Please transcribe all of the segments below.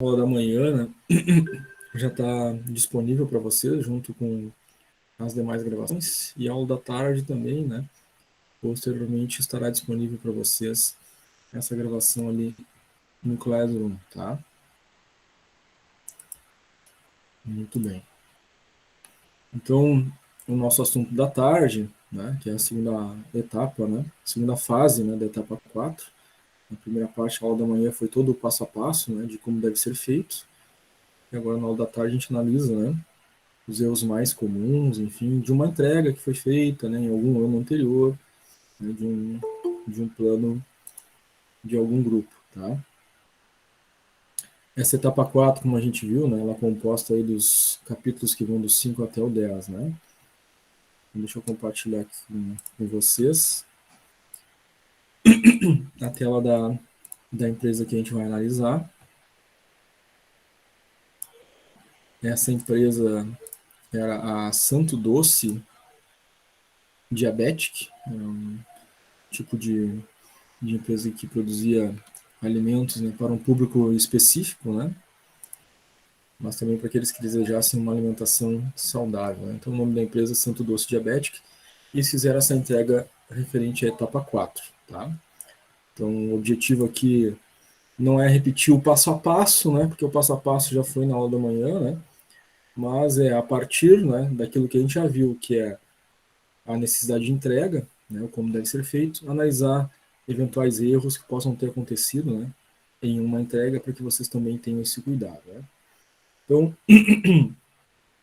aula da manhã, né, já está disponível para vocês, junto com as demais gravações, e a aula da tarde também, né, posteriormente estará disponível para vocês essa gravação ali no Classroom, tá? Muito bem. Então, o nosso assunto da tarde, né, que é a segunda etapa, né, segunda fase, né, da etapa 4. Na primeira parte, a aula da manhã foi todo o passo a passo, né, de como deve ser feito. E agora, na aula da tarde, a gente analisa, né, os erros mais comuns, enfim, de uma entrega que foi feita, né, em algum ano anterior, né, de um plano de algum grupo, tá? Essa etapa 4, como a gente viu, né, ela é composta aí dos capítulos que vão do 5 até o 10, né? Deixa eu compartilhar aqui com vocês a tela da empresa que a gente vai analisar. Essa empresa era a Santo Doce Diabetic, um tipo de empresa que produzia alimentos, né, para um público específico, né, mas também para aqueles que desejassem uma alimentação saudável, né. Então, o nome da empresa é Santo Doce Diabetic, e eles fizeram essa entrega referente à etapa 4. Tá? Então, o objetivo aqui não é repetir o passo a passo, né, porque o passo a passo já foi na aula da manhã, né, mas é a partir, né, daquilo que a gente já viu, que é a necessidade de entrega, né, como deve ser feito, analisar eventuais erros que possam ter acontecido, né, em uma entrega, para que vocês também tenham esse cuidado. Né? Então,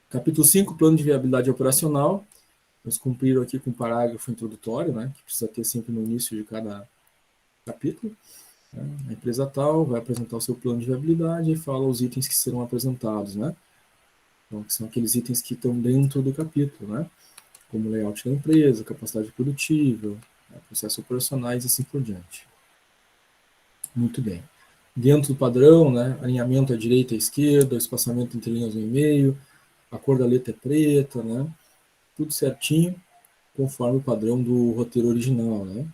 capítulo 5, plano de viabilidade operacional. Eles cumpriram aqui com o parágrafo introdutório, né, que precisa ter sempre no início de cada capítulo. Né? A empresa tal vai apresentar o seu plano de viabilidade e fala os itens que serão apresentados, né? Então, que são aqueles itens que estão dentro do capítulo, né? Como layout da empresa, capacidade produtiva, né? Processos operacionais e assim por diante. Muito bem. Dentro do padrão, né? Alinhamento à direita e à esquerda, espaçamento entre linhas no e-mail, a cor da letra é preta, né? Tudo certinho, conforme o padrão do roteiro original, né?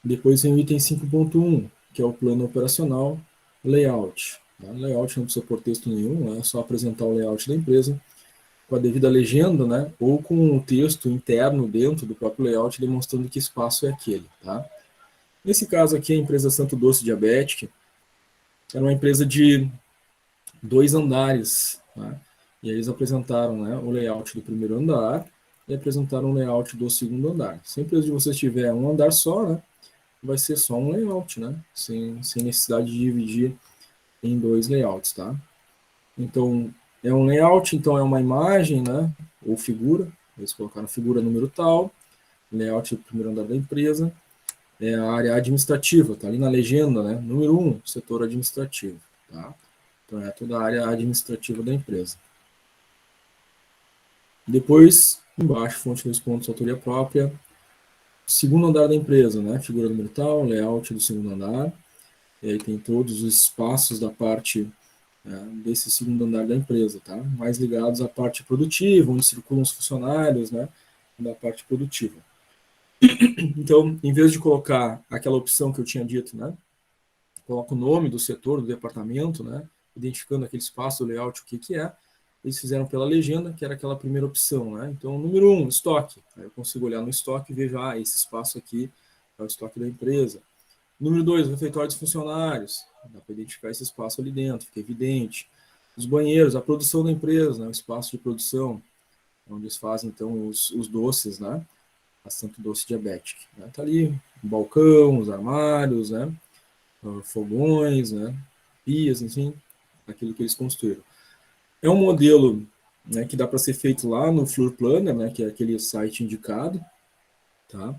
Depois vem o item 5.1, que é o plano operacional, layout. Tá? Layout não precisa pôr texto nenhum, né? É só apresentar o layout da empresa com a devida legenda, né? Ou com o texto interno dentro do próprio layout demonstrando que espaço é aquele. Tá? Nesse caso aqui, a empresa Santo Doce Diabetic era uma empresa de 2 andares. Tá? E aí eles apresentaram, né, o layout do primeiro andar e apresentaram o layout do segundo andar. Se a empresa de vocês tiver um andar só, né, vai ser só um layout, né? Sem necessidade de dividir em 2 layouts, tá? Então, é um layout, então é uma imagem, né? Ou figura. Eles colocaram figura número tal, layout do primeiro andar da empresa. É a área administrativa, tá ali na legenda, né? Número 1, setor administrativo, tá? Então, é toda a área administrativa da empresa. Depois, embaixo, fonte dos pontos, autoria própria. Segundo andar da empresa, né? Figura número tal, layout do segundo andar. E aí tem todos os espaços da parte desse segundo andar da empresa, tá? Mais ligados à parte produtiva, onde circulam os funcionários, né? Da parte produtiva. Então, em vez de colocar aquela opção que eu tinha dito, né? Coloca o nome do setor, do departamento, né? Identificando aquele espaço, o layout, o que que é. Eles fizeram pela legenda, que era aquela primeira opção, né? Então, número 1, estoque. Aí eu consigo olhar no estoque e vejo, esse espaço aqui é o estoque da empresa. Número 2, refeitório dos funcionários. Dá para identificar esse espaço ali dentro, fica evidente. Os banheiros, a produção da empresa, né, o espaço de produção, onde eles fazem então os doces, né? A Santo Doce Diabetic. Né? Tá ali o balcão, os armários, né? Fogões, né? Pias, enfim, aquilo que eles construíram. É um modelo, né, que dá para ser feito lá no Floor Planner, né, que é aquele site indicado, tá?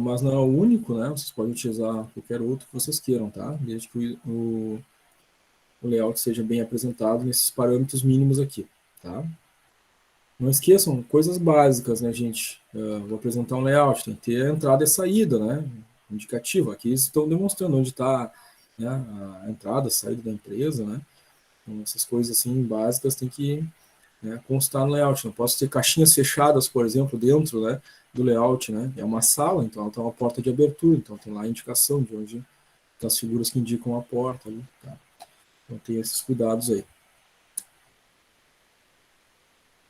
Mas não é o único, né? Vocês podem utilizar qualquer outro que vocês queiram, tá? Desde que o layout seja bem apresentado nesses parâmetros mínimos aqui, tá? Não esqueçam, coisas básicas, né, gente? Vou apresentar um layout, tem que ter a entrada e a saída, né? Indicativo. Aqui eles estão demonstrando onde está, né, a entrada, a saída da empresa, né? Então, essas coisas assim básicas tem que, né, constar no layout. Não posso ter caixinhas fechadas, por exemplo, dentro, né, do layout, né? É uma sala, então ela tem uma porta de abertura, então tem lá a indicação de onde das figuras que indicam a porta ali, tá? Então tem esses cuidados aí.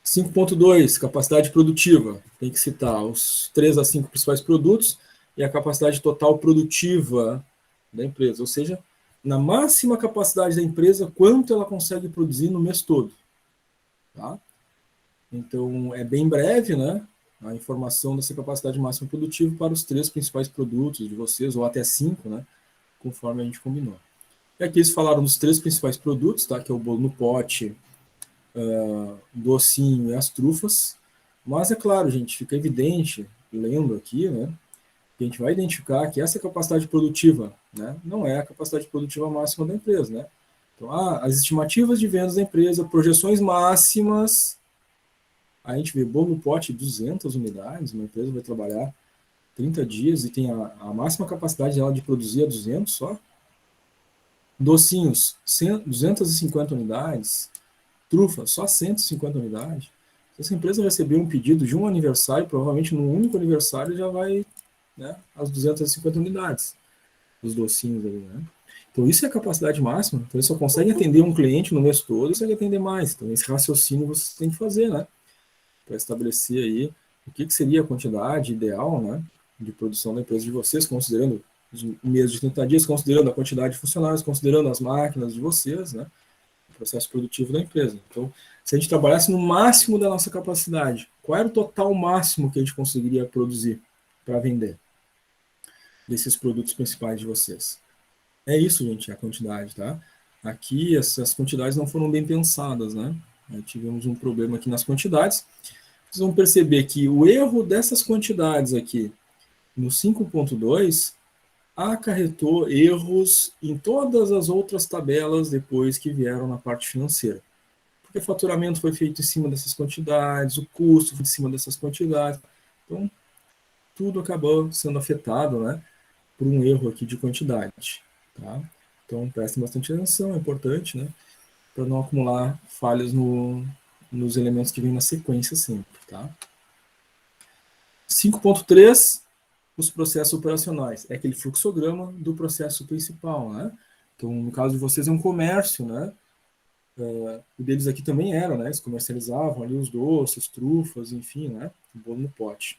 5.2, capacidade produtiva. Tem que citar os 3 a 5 principais produtos e a capacidade total produtiva da empresa, ou seja, na máxima capacidade da empresa, quanto ela consegue produzir no mês todo. Tá? Então, é bem breve, né? A informação dessa capacidade máxima produtiva para os 3 principais produtos de vocês, ou até 5, né? Conforme a gente combinou. E aqui eles falaram dos 3 principais produtos, tá? Que é o bolo no pote, docinho e as trufas. Mas é claro, gente, fica evidente, lendo aqui, né? Que a gente vai identificar que essa capacidade produtiva, né? Não é a capacidade produtiva máxima da empresa, né? Então, as estimativas de vendas da empresa, projeções máximas. A gente vê bolo no pote 200 unidades, uma empresa vai trabalhar 30 dias e tem a máxima capacidade dela de produzir a 200 só. Docinhos, 250 unidades. Trufa, só 150 unidades. Se essa empresa receber um pedido de um aniversário, provavelmente no único aniversário já vai, né, as 250 unidades dos docinhos ali, né? Então isso é a capacidade máxima. Então eles só conseguem atender um cliente no mês todo e conseguem atender mais. Então esse raciocínio você tem que fazer, né? Para estabelecer aí o que seria a quantidade ideal, né, de produção da empresa de vocês, considerando os meses de 30 dias, considerando a quantidade de funcionários, considerando as máquinas de vocês, né, o processo produtivo da empresa. Então, se a gente trabalhasse no máximo da nossa capacidade, qual era o total máximo que a gente conseguiria produzir para vender desses produtos principais de vocês? É isso, gente, a quantidade, tá? Aqui, essas quantidades não foram bem pensadas, né? Tivemos um problema aqui nas quantidades. Vocês vão perceber que o erro dessas quantidades aqui no 5.2 acarretou erros em todas as outras tabelas depois que vieram na parte financeira. Porque o faturamento foi feito em cima dessas quantidades, o custo foi em cima dessas quantidades. Então, tudo acabou sendo afetado, né, por um erro aqui de quantidade. Tá? Então, prestem bastante atenção, é importante, né, para não acumular falhas nos elementos que vêm na sequência sempre. Tá? 5.3, os processos operacionais. É aquele fluxograma do processo principal, né? Então, no caso de vocês, é um comércio, né? O deles aqui também era, né? Eles comercializavam ali os doces, trufas, enfim, né? O bolo no pote.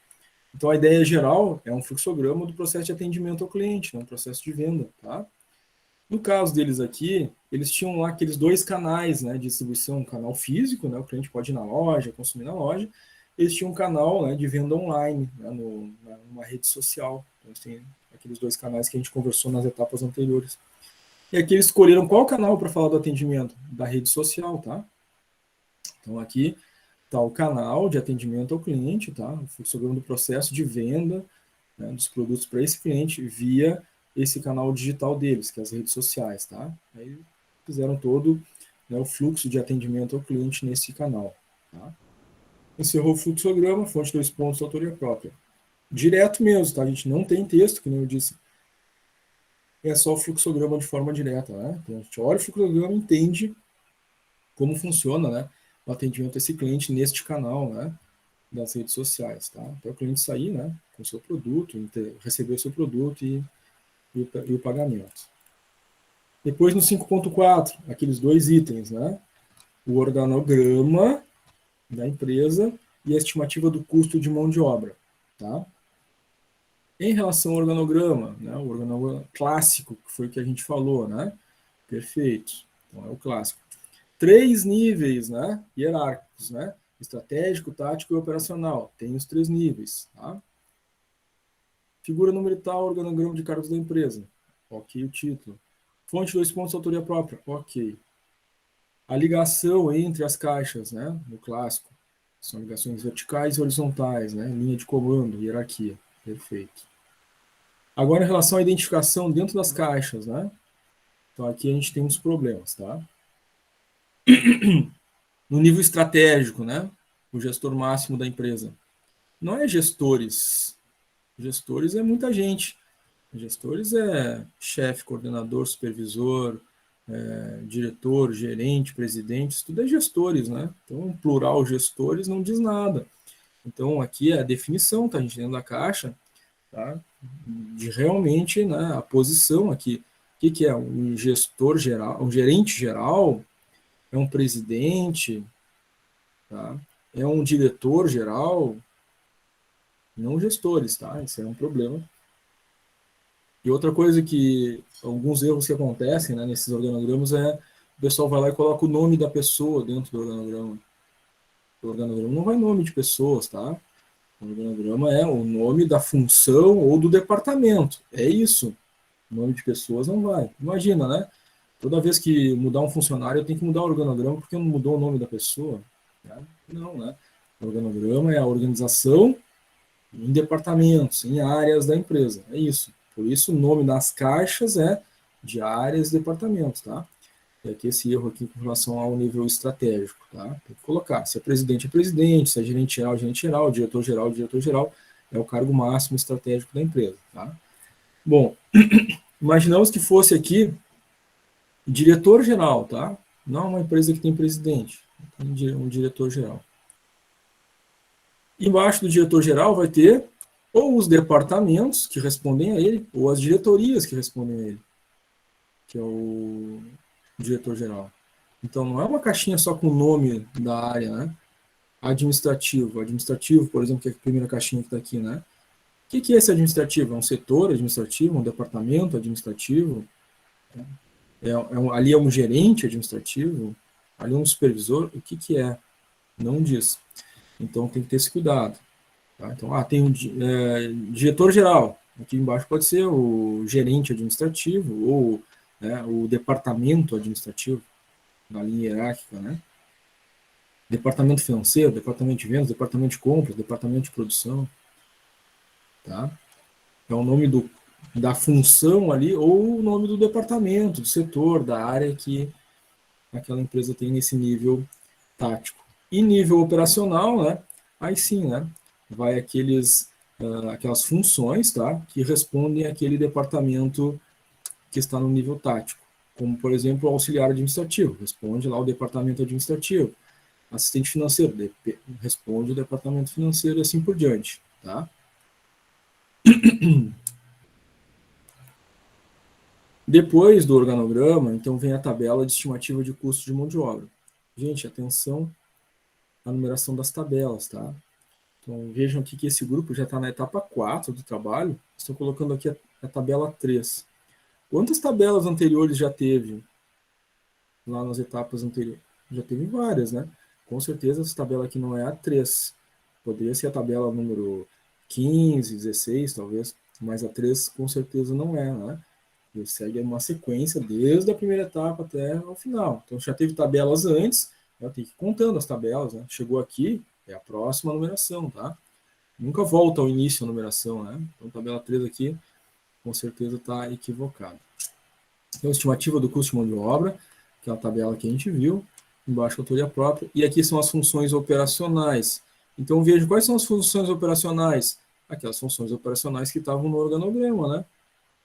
Então, a ideia geral é um fluxograma do processo de atendimento ao cliente, né? Um processo de venda, tá? No caso deles aqui, eles tinham lá aqueles 2 canais, né, de distribuição, um canal físico, né, o cliente pode ir na loja, consumir na loja, eles tinham um canal, né, de venda online, né, numa rede social. Então, eles têm aqueles 2 canais que a gente conversou nas etapas anteriores. E aqui eles escolheram qual canal para falar do atendimento? Da rede social, tá? Então aqui está o canal de atendimento ao cliente, tá? O fluxograma do processo de venda, né, dos produtos para esse cliente via esse canal digital deles, que é as redes sociais, tá? Aí fizeram todo, né, o fluxo de atendimento ao cliente nesse canal, tá? Encerrou o fluxograma, fonte 2 pontos, autoria própria. Direto mesmo, tá? A gente não tem texto, que nem eu disse. É só o fluxograma de forma direta, né? Então a gente olha o fluxograma e entende como funciona, né, o atendimento a esse cliente neste canal, né, das redes sociais, tá? Até o cliente sair, né, com o seu produto, receber o seu produto e o pagamento. Depois no 5.4, aqueles 2 itens, né, o organograma da empresa e a estimativa do custo de mão de obra, tá? Em relação ao organograma, né, o organograma clássico, que foi o que a gente falou, né, perfeito, então é o clássico. 3 níveis, né, hierárquicos, né, estratégico, tático e operacional. Tem os 3 níveis, tá? Figura número tal, organograma de cargos da empresa. Ok, o título. Fonte 2 pontos, autoria própria. Ok. A ligação entre as caixas, né, no clássico. São ligações verticais e horizontais, né, linha de comando, hierarquia. Perfeito. Agora, em relação à identificação dentro das caixas, né? Então, aqui a gente tem uns problemas, tá? No nível estratégico, né? O gestor máximo da empresa. Não é gestores. Gestores é muita gente. Gestores é chefe, coordenador, supervisor, diretor, gerente, presidente, isso tudo é gestores, né? Então, plural gestores não diz nada. Então, aqui é a definição, tá, gente, dentro da caixa, tá? De realmente, né, a posição aqui que é? Um gestor geral, um gerente geral? É um presidente? Tá? É um diretor geral? Não gestores, tá? Isso é um problema. E outra coisa que, alguns erros que acontecem, né, nesses organogramas é o pessoal vai lá e coloca o nome da pessoa dentro do organograma. O organograma não vai nome de pessoas, tá? O organograma é o nome da função ou do departamento. É isso. O nome de pessoas não vai. Imagina, né? Toda vez que mudar um funcionário, eu tenho que mudar o organograma porque não mudou o nome da pessoa. Né? Não, né? O organograma é a organização em departamentos, em áreas da empresa. É isso. Por isso, o nome das caixas é de áreas e departamentos, tá? E aqui esse erro aqui com relação ao nível estratégico, tá? Tem que colocar. Se é presidente, se é gerente geral, diretor geral, é o cargo máximo estratégico da empresa, tá? Bom, imaginamos que fosse aqui diretor geral, tá? Não uma empresa que tem presidente, tem um diretor geral. Embaixo do diretor geral vai ter ou os departamentos que respondem a ele, ou as diretorias que respondem a ele, que é o diretor geral. Então não é uma caixinha só com o nome da área, né? Administrativo, por exemplo, que é a primeira caixinha que está aqui, né? O que é esse administrativo? É um setor administrativo, um departamento administrativo? Ali é um gerente administrativo? Ali é um supervisor? O que é? Não diz. Então tem que ter esse cuidado. Tá? Então, tem um diretor-geral. Aqui embaixo pode ser o gerente administrativo ou o departamento administrativo, na linha hierárquica, né? Departamento financeiro, departamento de vendas, departamento de compras, departamento de produção. Tá? É o nome da função ali ou o nome do departamento, do setor, da área que aquela empresa tem nesse nível tático. E nível operacional, né? Aí sim, né? Vai aquelas funções, tá? Que respondem àquele departamento que está no nível tático. Como, por exemplo, o auxiliar administrativo, responde lá o departamento administrativo. Assistente financeiro, responde o departamento financeiro e assim por diante, tá? Depois do organograma, então vem a tabela de estimativa de custo de mão de obra. Gente, atenção à numeração das tabelas, tá? Então vejam aqui que esse grupo já está na etapa 4 do trabalho. Estou colocando aqui a tabela 3. Quantas tabelas anteriores já teve lá nas etapas anteriores? Já teve várias, né? Com certeza essa tabela aqui não é a 3. Poderia ser a tabela número 15, 16, talvez, mas a 3 com certeza não é, né? Ele segue uma sequência desde a primeira etapa até o final. Então já teve tabelas antes, eu tenho que ir contando as tabelas, né? Chegou aqui, é a próxima numeração, tá? Nunca volta ao início a numeração, né? Então tabela 3 aqui, com certeza está equivocada. Então, estimativa do custo de mão de obra, que é a tabela que a gente viu, embaixo a autoria própria, e aqui são as funções operacionais. Então veja quais são as funções operacionais, aquelas funções operacionais que estavam no organograma, né?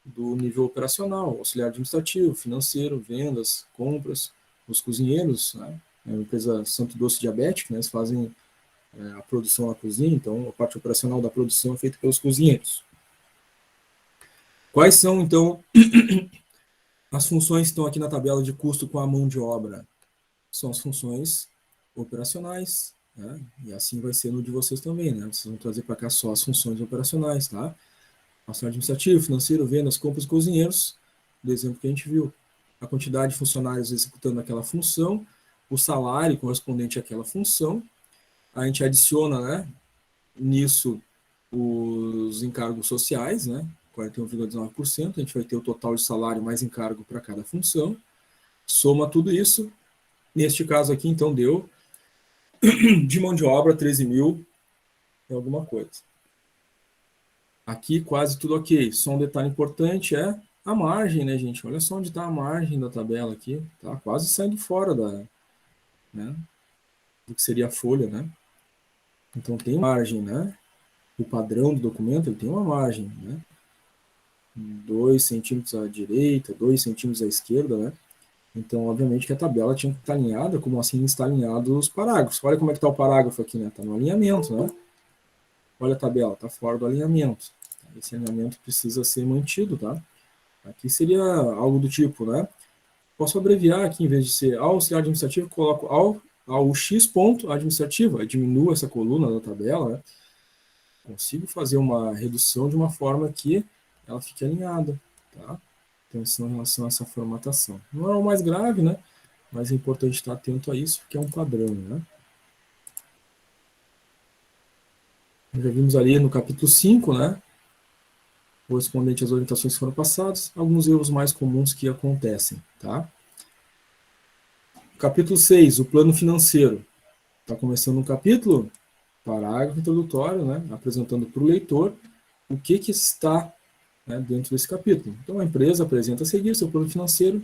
Do nível operacional, auxiliar administrativo, financeiro, vendas, compras, os cozinheiros, né? É uma empresa Santo Doce Diabética, né? Eles fazem a produção na cozinha, então a parte operacional da produção é feita pelos cozinheiros. Quais são, então, as funções que estão aqui na tabela de custo com a mão de obra? São as funções operacionais, né? E assim vai ser no de vocês também, né? Vocês vão trazer para cá só as funções operacionais, tá? Auxiliar administrativo, financeiro, vendas, compras, cozinheiros, do exemplo que a gente viu. A quantidade de funcionários executando aquela função, o salário correspondente àquela função. A gente adiciona, né, nisso os encargos sociais, né, 41,19%. A gente vai ter o total de salário mais encargo para cada função. Soma tudo isso. Neste caso aqui, então, deu de mão de obra 13 mil e alguma coisa. Aqui quase tudo ok. Só um detalhe importante é a margem, né, gente? Olha só onde está a margem da tabela aqui. Tá quase saindo fora né, do que seria a folha, né? Então tem margem, né? O padrão do documento ele tem uma margem, né? 2 centímetros à direita, 2 centímetros à esquerda, né? Então, obviamente que a tabela tinha que estar alinhada, como assim está alinhado os parágrafos. Olha como é que está o parágrafo aqui, né? Está no alinhamento, né? Olha a tabela, está fora do alinhamento. Esse alinhamento precisa ser mantido, tá? Aqui seria algo do tipo, né? Posso abreviar aqui, em vez de ser auxiliar administrativo, coloco ao x ponto administrativo, aí diminuo essa coluna da tabela, né? Consigo fazer uma redução de uma forma que ela fique alinhada, tá? Atenção em relação a essa formatação. Não é o mais grave, né? Mas é importante estar atento a isso, porque é um padrão, né? Já vimos ali no capítulo 5, né? Correspondente às orientações que foram passadas, alguns erros mais comuns que acontecem, tá? Capítulo 6, o plano financeiro. Está começando um capítulo, parágrafo introdutório, né? Apresentando para o leitor o que está, né, dentro desse capítulo. Então, a empresa apresenta a seguir seu plano financeiro,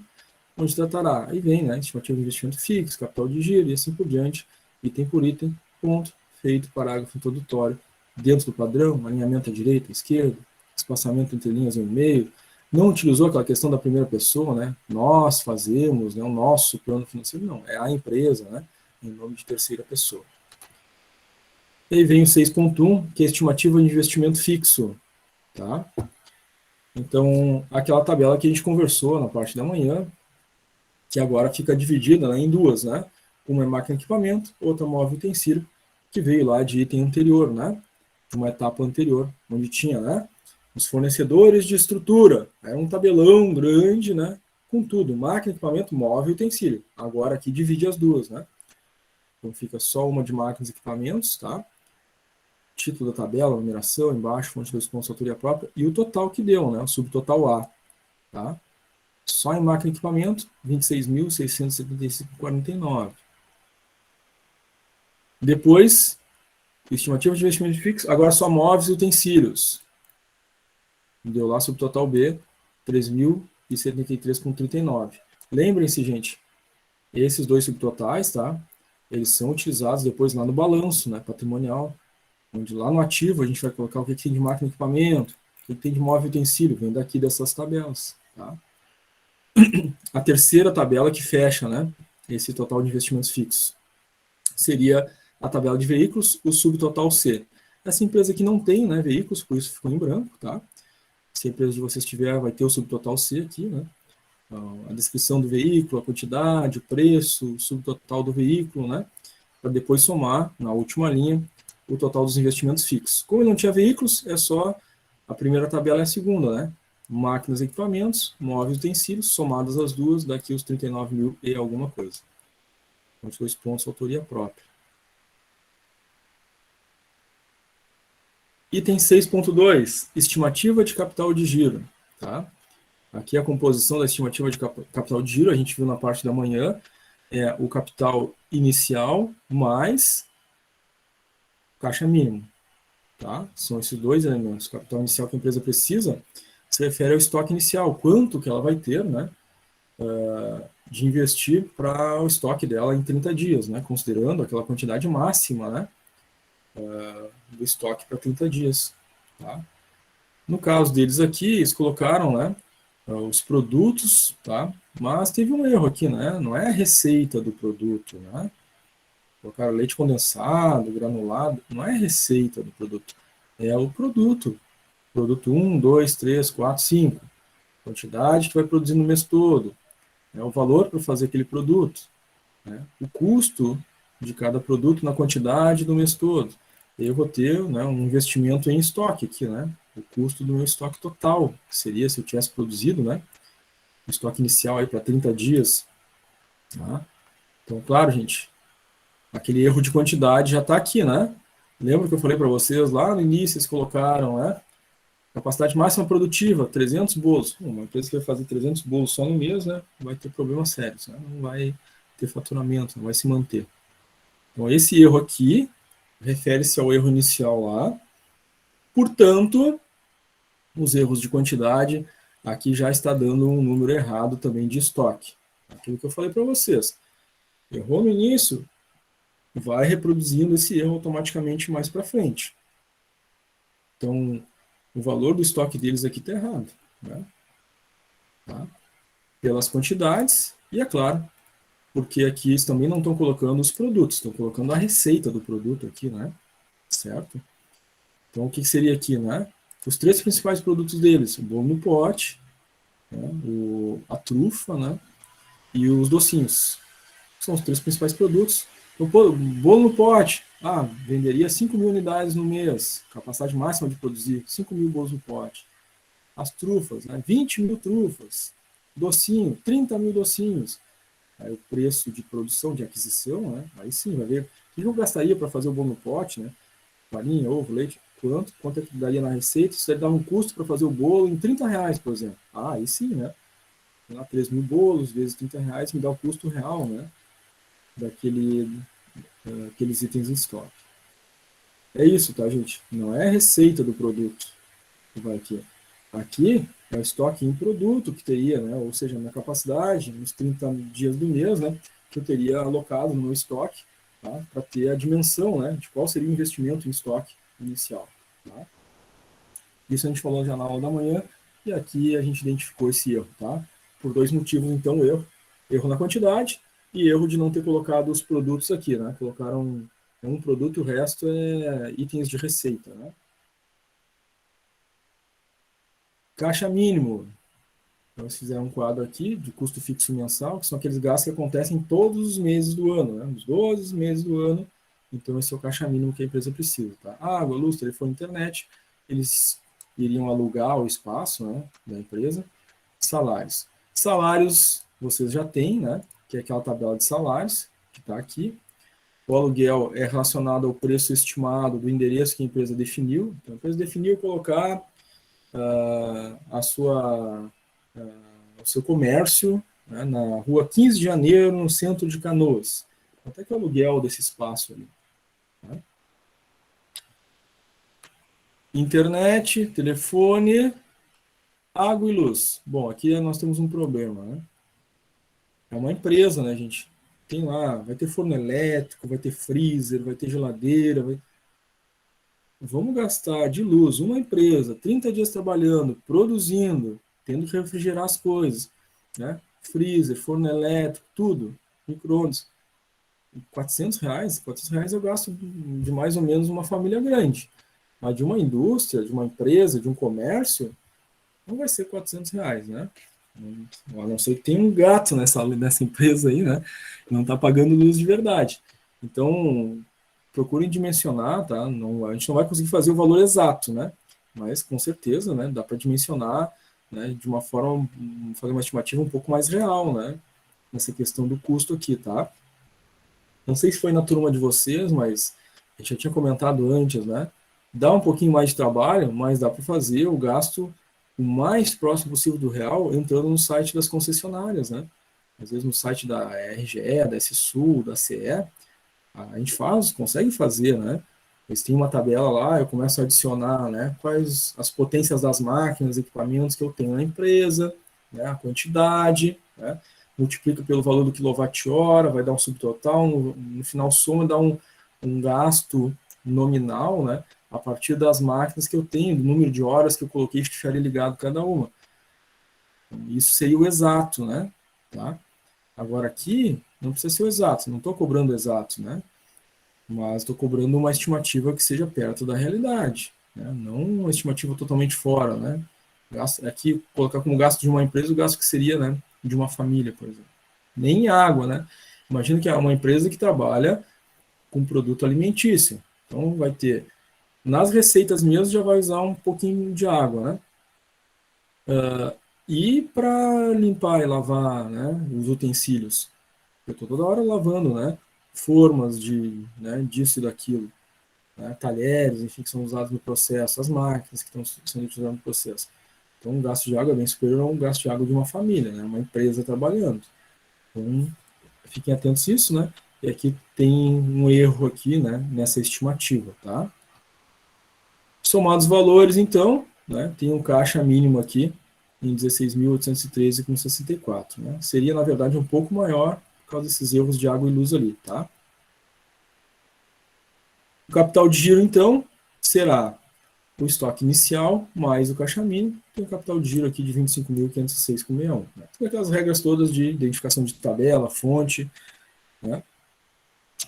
onde tratará, aí vem, né, estimativa de investimento fixo, capital de giro e assim por diante, item por item, ponto, feito, parágrafo introdutório, dentro do padrão, alinhamento à direita, à esquerda, espaçamento entre linhas no meio, não utilizou aquela questão da primeira pessoa, né, nós fazemos, né, o nosso plano financeiro, não, é a empresa, né, em nome de terceira pessoa. E aí vem o 6.1, que é a estimativa de investimento fixo, tá? Então, aquela tabela que a gente conversou na parte da manhã, que agora fica dividida, né, em duas, né? Uma é máquina e equipamento, outra móvel e utensílio, que veio lá de item anterior, né? De uma etapa anterior, onde tinha, né? Os fornecedores de estrutura. É um tabelão grande, né? Com tudo, máquina, equipamento, móvel e utensílio. Agora aqui divide as duas, né? Então fica só uma de máquinas e equipamentos, tá? Título da tabela, numeração, embaixo, fonte de responsa, autoria própria, e o total que deu, né? O subtotal A, tá? Só em máquina e equipamento, 26.675,49. Depois, estimativa de investimento fixo, agora só móveis e utensílios. Deu lá subtotal B, 3.073,39. Lembrem-se, gente, esses dois subtotais, tá? Eles são utilizados depois lá no balanço, né, patrimonial, onde lá no ativo a gente vai colocar o que tem de máquina e equipamento, o que tem de móvel e utensílio, vem daqui dessas tabelas, tá? A terceira tabela que fecha, né, esse total de investimentos fixos seria a tabela de veículos, o subtotal C. Essa empresa aqui não tem, né, veículos, por isso ficou em branco, tá? Se a empresa de vocês tiver, vai ter o subtotal C aqui, né? A descrição do veículo, a quantidade, o preço, o subtotal do veículo, né? Para depois somar, na última linha, o total dos investimentos fixos. Como não tinha veículos, é só a primeira tabela e a segunda, né? Máquinas e equipamentos, móveis e utensílios, somadas as duas, daqui os 39 mil e alguma coisa. Então, os dois pontos, autoria própria. Item 6.2, estimativa de capital de giro. Tá? Aqui a composição da estimativa de capital de giro, a gente viu na parte da manhã, é o capital inicial mais caixa mínimo. Tá? São esses dois elementos. O capital inicial que a empresa precisa se refere ao estoque inicial, quanto que ela vai ter, né, de investir para o estoque dela em 30 dias, né, considerando aquela quantidade máxima, né, do estoque para 30 dias. Tá? No caso deles aqui, eles colocaram, né, os produtos, tá? Mas teve um erro aqui, né? Não é a receita do produto, né? Colocaram leite condensado, granulado, não é a receita do produto, é o produto. Produto 1, 2, 3, 4, 5. Quantidade que vai produzir no mês todo. É o valor para fazer aquele produto. Né? O custo de cada produto na quantidade do mês todo. Eu vou ter, né, um investimento em estoque aqui, né? O custo do meu estoque total, que seria se eu tivesse produzido, né? O estoque inicial aí para 30 dias. Tá? Então, claro, gente, aquele erro de quantidade já está aqui, né? Lembra que eu falei para vocês lá no início, eles colocaram, né? Capacidade máxima produtiva, 300 bolos. Uma empresa que vai fazer 300 bolos só no mês, né? Vai ter problemas sérios, né? Não vai ter faturamento, não vai se manter. Então, esse erro aqui refere-se ao erro inicial lá. Portanto, os erros de quantidade aqui já está dando um número errado também de estoque. Aquilo que eu falei para vocês. Errou no início, vai reproduzindo esse erro automaticamente mais para frente. Então, o valor do estoque deles aqui está errado. Né? Tá? Pelas quantidades, e é claro, porque aqui eles também não estão colocando os produtos, estão colocando a receita do produto aqui, né? Certo? Então, o que seria aqui, né? Os três principais produtos deles, o bolo no pote, né, a trufa, né, e os docinhos. São os 3 principais produtos. O bolo no pote, venderia 5.000 unidades no mês, capacidade máxima de produzir 5.000 bolos no pote. As trufas, né, 20.000 trufas. Docinho, 30.000 docinhos. Aí o preço de produção, de aquisição, né, aí sim, vai ver o que eu gastaria para fazer o bolo no pote, né, farinha, ovo, leite, quanto é que daria na receita, isso dá um custo para fazer o bolo em R$ 30, por exemplo. Aí sim, né, 3.000 bolos vezes R$ 30 me dá o custo real, né, aqueles itens em estoque. É isso, tá, gente? Não é a receita do produto que vai aqui. Aqui é o estoque em produto que teria, né? Ou seja, a minha capacidade, nos 30 dias do mês, né? Que eu teria alocado no meu estoque, tá? Para ter a dimensão, né? De qual seria o investimento em estoque inicial, tá? Isso a gente falou já na aula da manhã, e aqui a gente identificou esse erro, tá? Por 2 motivos, então, erro. Erro na quantidade e erro de não ter colocado os produtos aqui, né? Colocaram um produto e o resto é itens de receita, né? Caixa mínimo. Então, eles fizeram um quadro aqui de custo fixo mensal, que são aqueles gastos que acontecem todos os meses do ano, né? Os 12 meses do ano. Então, esse é o caixa mínimo que a empresa precisa, tá? Água, luz, telefone, internet. Eles iriam alugar o espaço, né, da empresa. Salários. Salários vocês já têm, né? Que é aquela tabela de salários que está aqui. O aluguel é relacionado ao preço estimado do endereço que a empresa definiu. Então, a empresa definiu colocar o seu comércio, né, na rua 15 de janeiro, no centro de Canoas. Quanto é que é o aluguel desse espaço ali? Né? Internet, telefone, água e luz. Bom, aqui nós temos um problema, né? É uma empresa, né, gente? Tem lá, vai ter forno elétrico, vai ter freezer, vai ter geladeira. Vamos gastar de luz uma empresa, 30 dias trabalhando, produzindo, tendo que refrigerar as coisas, né? Freezer, forno elétrico, tudo, micro-ondas. R$ 400 eu gasto de mais ou menos uma família grande. Mas de uma indústria, de uma empresa, de um comércio, não vai ser R$ 400, né? A não ser que tenha um gato nessa empresa aí, né? Não está pagando luz de verdade. Então, procurem dimensionar, tá? Não, a gente não vai conseguir fazer o valor exato, né? Mas, com certeza, né? Dá para dimensionar, né? De uma forma, fazer uma estimativa um pouco mais real, né? Nessa questão do custo aqui, tá? Não sei se foi na turma de vocês, mas a gente já tinha comentado antes, né? Dá um pouquinho mais de trabalho, mas dá para fazer o gasto o mais próximo possível do real entrando no site das concessionárias, né? Às vezes no site da RGE, da S-Sul, da CE, a gente consegue fazer, né? Eles têm uma tabela lá, eu começo a adicionar, né? Quais as potências das máquinas, equipamentos que eu tenho na empresa, né? A quantidade, né? Multiplica pelo valor do quilowatt-hora, vai dar um subtotal, no final soma, dá um gasto nominal, né? A partir das máquinas que eu tenho, do número de horas que eu coloquei que estaria ligado cada uma. Isso seria o exato, né? Tá? Agora aqui, não precisa ser o exato, não estou cobrando o exato, né? Mas estou cobrando uma estimativa que seja perto da realidade, né? Não uma estimativa totalmente fora, né? Aqui, colocar como gasto de uma empresa o gasto que seria, né, de uma família, por exemplo. Nem água, né? Imagina que é uma empresa que trabalha com produto alimentício. Então, vai ter, nas receitas mesmo, já vai usar um pouquinho de água, né? E para limpar e lavar, né, os utensílios, eu estou toda hora lavando, né? Formas disso e daquilo, né, talheres, enfim, que são usados no processo, as máquinas que estão sendo utilizadas no processo. Então, um gasto de água é bem superior a um gasto de água de uma família, né, uma empresa trabalhando. Então, fiquem atentos a isso, né? E aqui tem um erro aqui, né, nessa estimativa, tá? Somados os valores, então, né, tem um caixa mínimo aqui em 16.813,64, né? Seria, na verdade, um pouco maior por causa desses erros de água e luz ali, tá? O capital de giro, então, será o estoque inicial mais o caixa mínimo, tem um capital de giro aqui de 25.506,61. Né? Tem aquelas regras todas de identificação de tabela, fonte, né?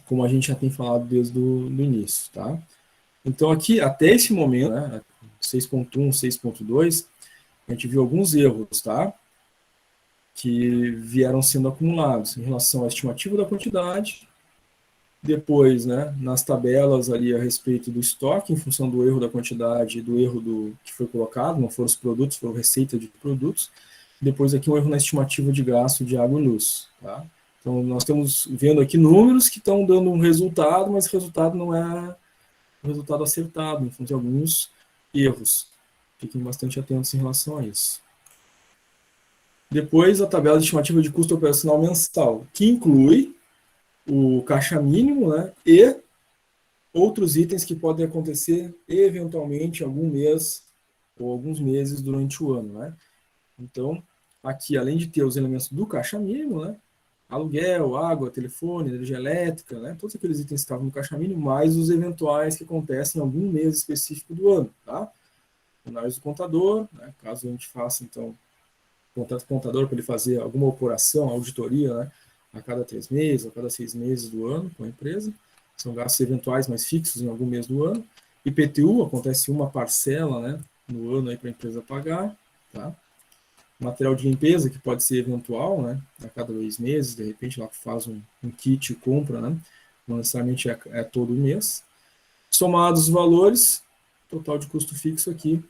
Como a gente já tem falado desde o início. Tá? Então, aqui, até esse momento, né, 6.1, 6.2, a gente viu alguns erros. Tá? que vieram sendo acumulados em relação à estimativa da quantidade, depois, né, nas tabelas ali a respeito do estoque, em função do erro da quantidade e do erro que foi colocado, não foram os produtos, foram receita de produtos, depois aqui um erro na estimativa de gasto de água e luz, tá? Então, nós estamos vendo aqui números que estão dando um resultado, mas o resultado não é um resultado acertado, em função de alguns erros. Fiquem bastante atentos em relação a isso. Depois, a tabela de estimativa de custo operacional mensal, que inclui o caixa mínimo, né, e outros itens que podem acontecer eventualmente algum mês ou alguns meses durante o ano, né? Então, aqui, além de ter os elementos do caixa mínimo, né, aluguel, água, telefone, energia elétrica, né, todos aqueles itens que estavam no caixa mínimo, mais os eventuais que acontecem em algum mês específico do ano, tá? Análise do contador, né, caso a gente faça, então, contrato com o contador para ele fazer alguma operação, auditoria, né, a cada 3 meses, a cada 6 meses do ano com a empresa. São gastos eventuais mais fixos em algum mês do ano. IPTU, acontece uma parcela, né, no ano para a empresa pagar. Tá? Material de limpeza, que pode ser eventual, né, a cada 2 meses, de repente lá faz um kit e compra, né, não necessariamente é todo mês. Somados os valores, total de custo fixo aqui,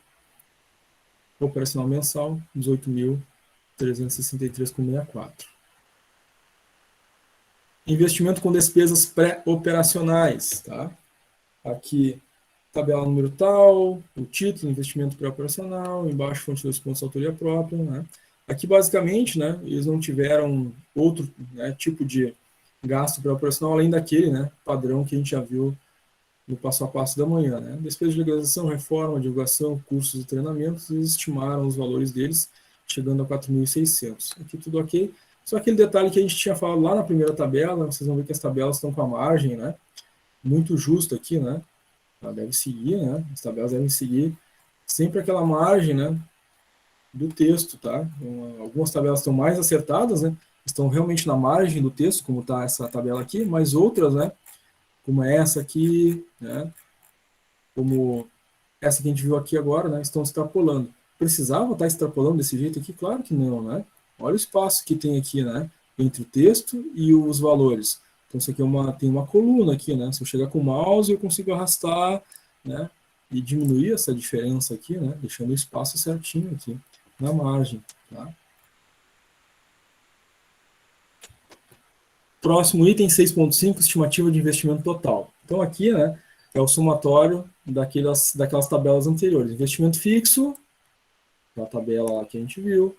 operacional mensal, 18.363,64. Investimento com despesas pré-operacionais, tá? Aqui, tabela número tal, o título, investimento pré-operacional, embaixo, fonte dos pontos de autoria própria, né? Aqui, basicamente, né, eles não tiveram outro, né, tipo de gasto pré-operacional, além daquele, né, padrão que a gente já viu no passo a passo da manhã, né? Despesas de legalização, reforma, divulgação, cursos e treinamentos, eles estimaram os valores deles, chegando a 4.600. Aqui tudo ok. Só aquele detalhe que a gente tinha falado lá na primeira tabela, vocês vão ver que as tabelas estão com a margem, né? Muito justa aqui, né? Ela deve seguir, né? As tabelas devem seguir sempre aquela margem, né? Do texto, tá? Então, algumas tabelas estão mais acertadas, né? Estão realmente na margem do texto, como está essa tabela aqui, mas outras, né? Como essa aqui, né? Como essa que a gente viu aqui agora, né? Estão extrapolando. Precisava estar extrapolando desse jeito aqui? Claro que não, né? Olha o espaço que tem aqui, né? Entre o texto e os valores. Então, isso aqui tem uma coluna aqui, né? Se eu chegar com o mouse, eu consigo arrastar, né? E diminuir essa diferença aqui, né? Deixando o espaço certinho aqui, na margem, tá? Próximo item, 6.5, estimativa de investimento total. Então, aqui, né? É o somatório daquelas tabelas anteriores. Investimento fixo, a tabela lá que a gente viu.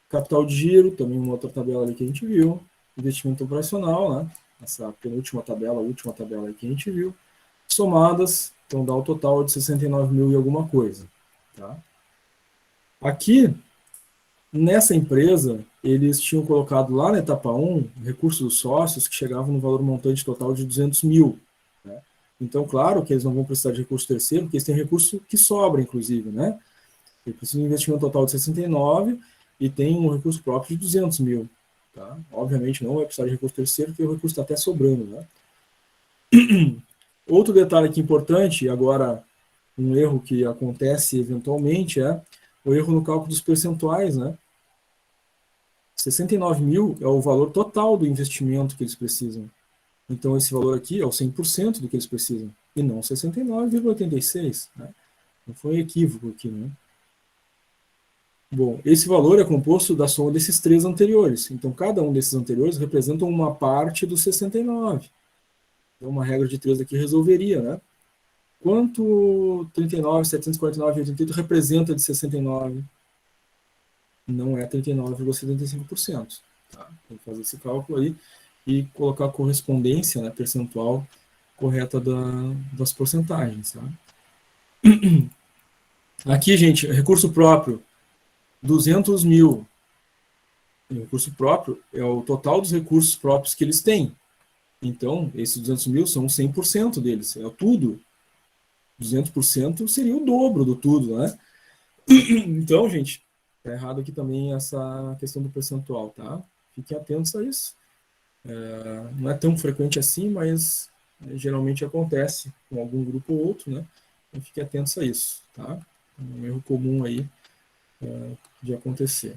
Capital de giro, também uma outra tabela ali que a gente viu. Investimento operacional, né? Essa penúltima tabela, a última tabela aí que a gente viu. Somadas, então dá o total de 69 mil e alguma coisa. Tá? Aqui, nessa empresa, eles tinham colocado lá na etapa 1 recursos dos sócios que chegavam no valor montante total de 200 mil. Né? Então, claro que eles não vão precisar de recurso terceiro, porque eles têm recurso que sobra, inclusive, né? Ele precisa de um investimento total de 69 e tem um recurso próprio de 200 mil. Tá? Obviamente não vai precisar de recurso terceiro, porque o recurso está até sobrando. Né? Outro detalhe aqui importante, agora um erro que acontece eventualmente, é o erro no cálculo dos percentuais. Né? 69 mil é o valor total do investimento que eles precisam. Então esse valor aqui é o 100% do que eles precisam, e não 69,86. Né? Não foi um equívoco aqui, né? Bom, esse valor é composto da soma desses três anteriores. Então, cada um desses anteriores representa uma parte dos 69. Então, uma regra de 3 aqui resolveria, né? Quanto 39.749,88 representa de 69? Não é 39,75%. Tá? Tem que fazer esse cálculo aí e colocar a correspondência, né, percentual correta das porcentagens. Tá? Aqui, gente, recurso próprio, 200 mil. O recurso próprio é o total dos recursos próprios que eles têm. Então, esses 200 mil são 100% deles, é tudo. 200% seria o dobro do tudo, né? Então, gente, tá errado aqui também essa questão do percentual, tá? Fiquem atentos a isso. Não é tão frequente assim, mas geralmente acontece com algum grupo ou outro, né? Então, fiquem atentos a isso, tá? É um erro comum aí de acontecer.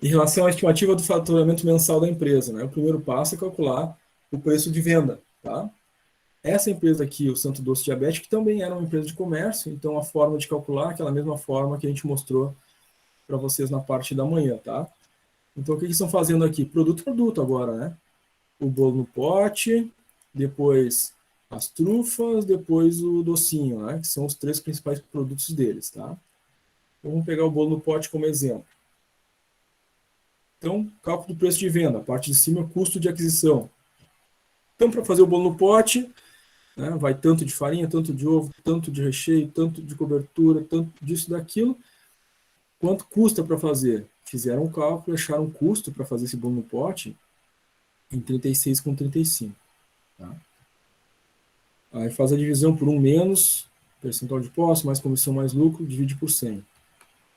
Em relação à estimativa do faturamento mensal da empresa, né? O primeiro passo é calcular o preço de venda, tá? Essa empresa aqui, o Santo Doce Diabético, também era uma empresa de comércio, então a forma de calcular é aquela mesma forma que a gente mostrou para vocês na parte da manhã, tá? Então o que eles estão fazendo aqui? Produto agora, né? O bolo no pote, depois as trufas, depois o docinho, né? Que são os 3 principais produtos deles, tá? Então, vamos pegar o bolo no pote como exemplo. Então, cálculo do preço de venda. A parte de cima é o custo de aquisição. Então, para fazer o bolo no pote, né, vai tanto de farinha, tanto de ovo, tanto de recheio, tanto de cobertura, tanto disso, daquilo. Quanto custa para fazer? Fizeram um cálculo, acharam um custo para fazer esse bolo no pote em 36,35. Tá? Aí faz a divisão por 1 menos percentual de imposto, mais comissão, mais lucro, divide por 100.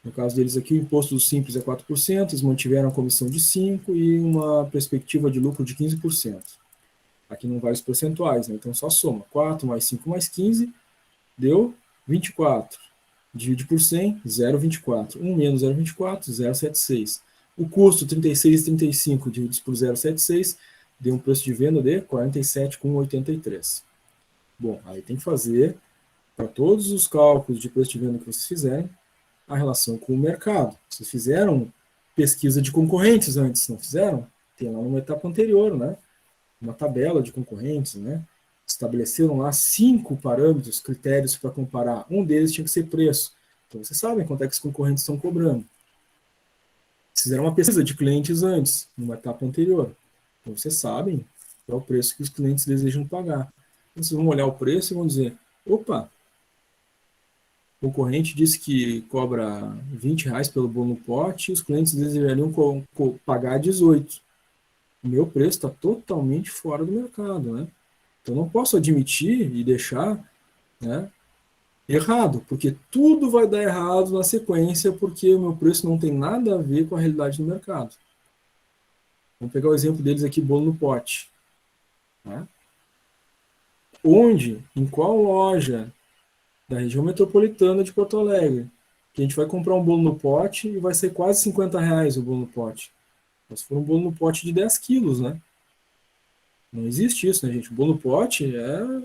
No caso deles aqui, o imposto do simples é 4%, eles mantiveram a comissão de 5% e uma perspectiva de lucro de 15%. Aqui não vai os percentuais, né? Então só soma. 4 mais 5 mais 15 deu 24. Divide por 100, 0,24. 1 menos 0,24, 0,76. O custo, 36,35 dividido por 0,76, deu um preço de venda de 47,83. Bom, aí tem que fazer, para todos os cálculos de preço de venda que vocês fizerem, a relação com o mercado. Vocês fizeram pesquisa de concorrentes antes, não fizeram? Tem lá numa etapa anterior, né? Uma tabela de concorrentes, né? Estabeleceram lá 5 parâmetros, critérios para comparar. Um deles tinha que ser preço. Então, vocês sabem quanto é que os concorrentes estão cobrando. Fizeram uma pesquisa de clientes antes, numa etapa anterior. Então, vocês sabem qual é o preço que os clientes desejam pagar. Então, vocês vão olhar o preço e vão dizer, opa, o concorrente disse que cobra R$ 20 pelo bolo no pote e os clientes desejariam pagar 18. O meu preço está totalmente fora do mercado, né? Então, não posso admitir e deixar, né, errado, porque tudo vai dar errado na sequência, porque o meu preço não tem nada a ver com a realidade do mercado. Vamos pegar o exemplo deles aqui, bolo no pote. Né? Onde, em qual loja da região metropolitana de Porto Alegre, que a gente vai comprar um bolo no pote e vai ser quase R$ 50 o bolo no pote. Mas se for um bolo no pote de 10 quilos, né? Não existe isso, né, gente? O bolo no pote é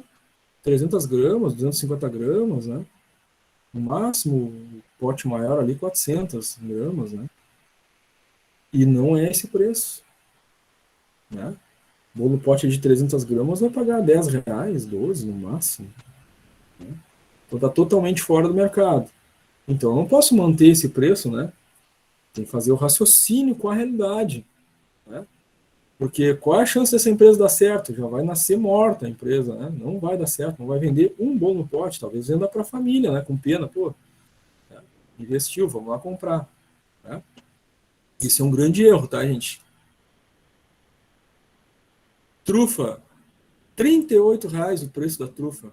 300 gramas, 250 gramas, né? No máximo, o pote maior ali, 400 gramas, né? E não é esse preço, né? Bolo pote de 300 gramas vai pagar R$ 10, 12 no máximo. Né? Então está totalmente fora do mercado. Então eu não posso manter esse preço, né? Tem que fazer o raciocínio com a realidade, né? Porque qual é a chance dessa empresa dar certo? Já vai nascer morta a empresa, né? Não vai dar certo, não vai vender um bolo no pote, talvez venda para a família, né? Com pena, pô, né? Investiu, vamos lá comprar, né? Isso é um grande erro, tá, gente? Trufa, R$ 38 o preço da trufa.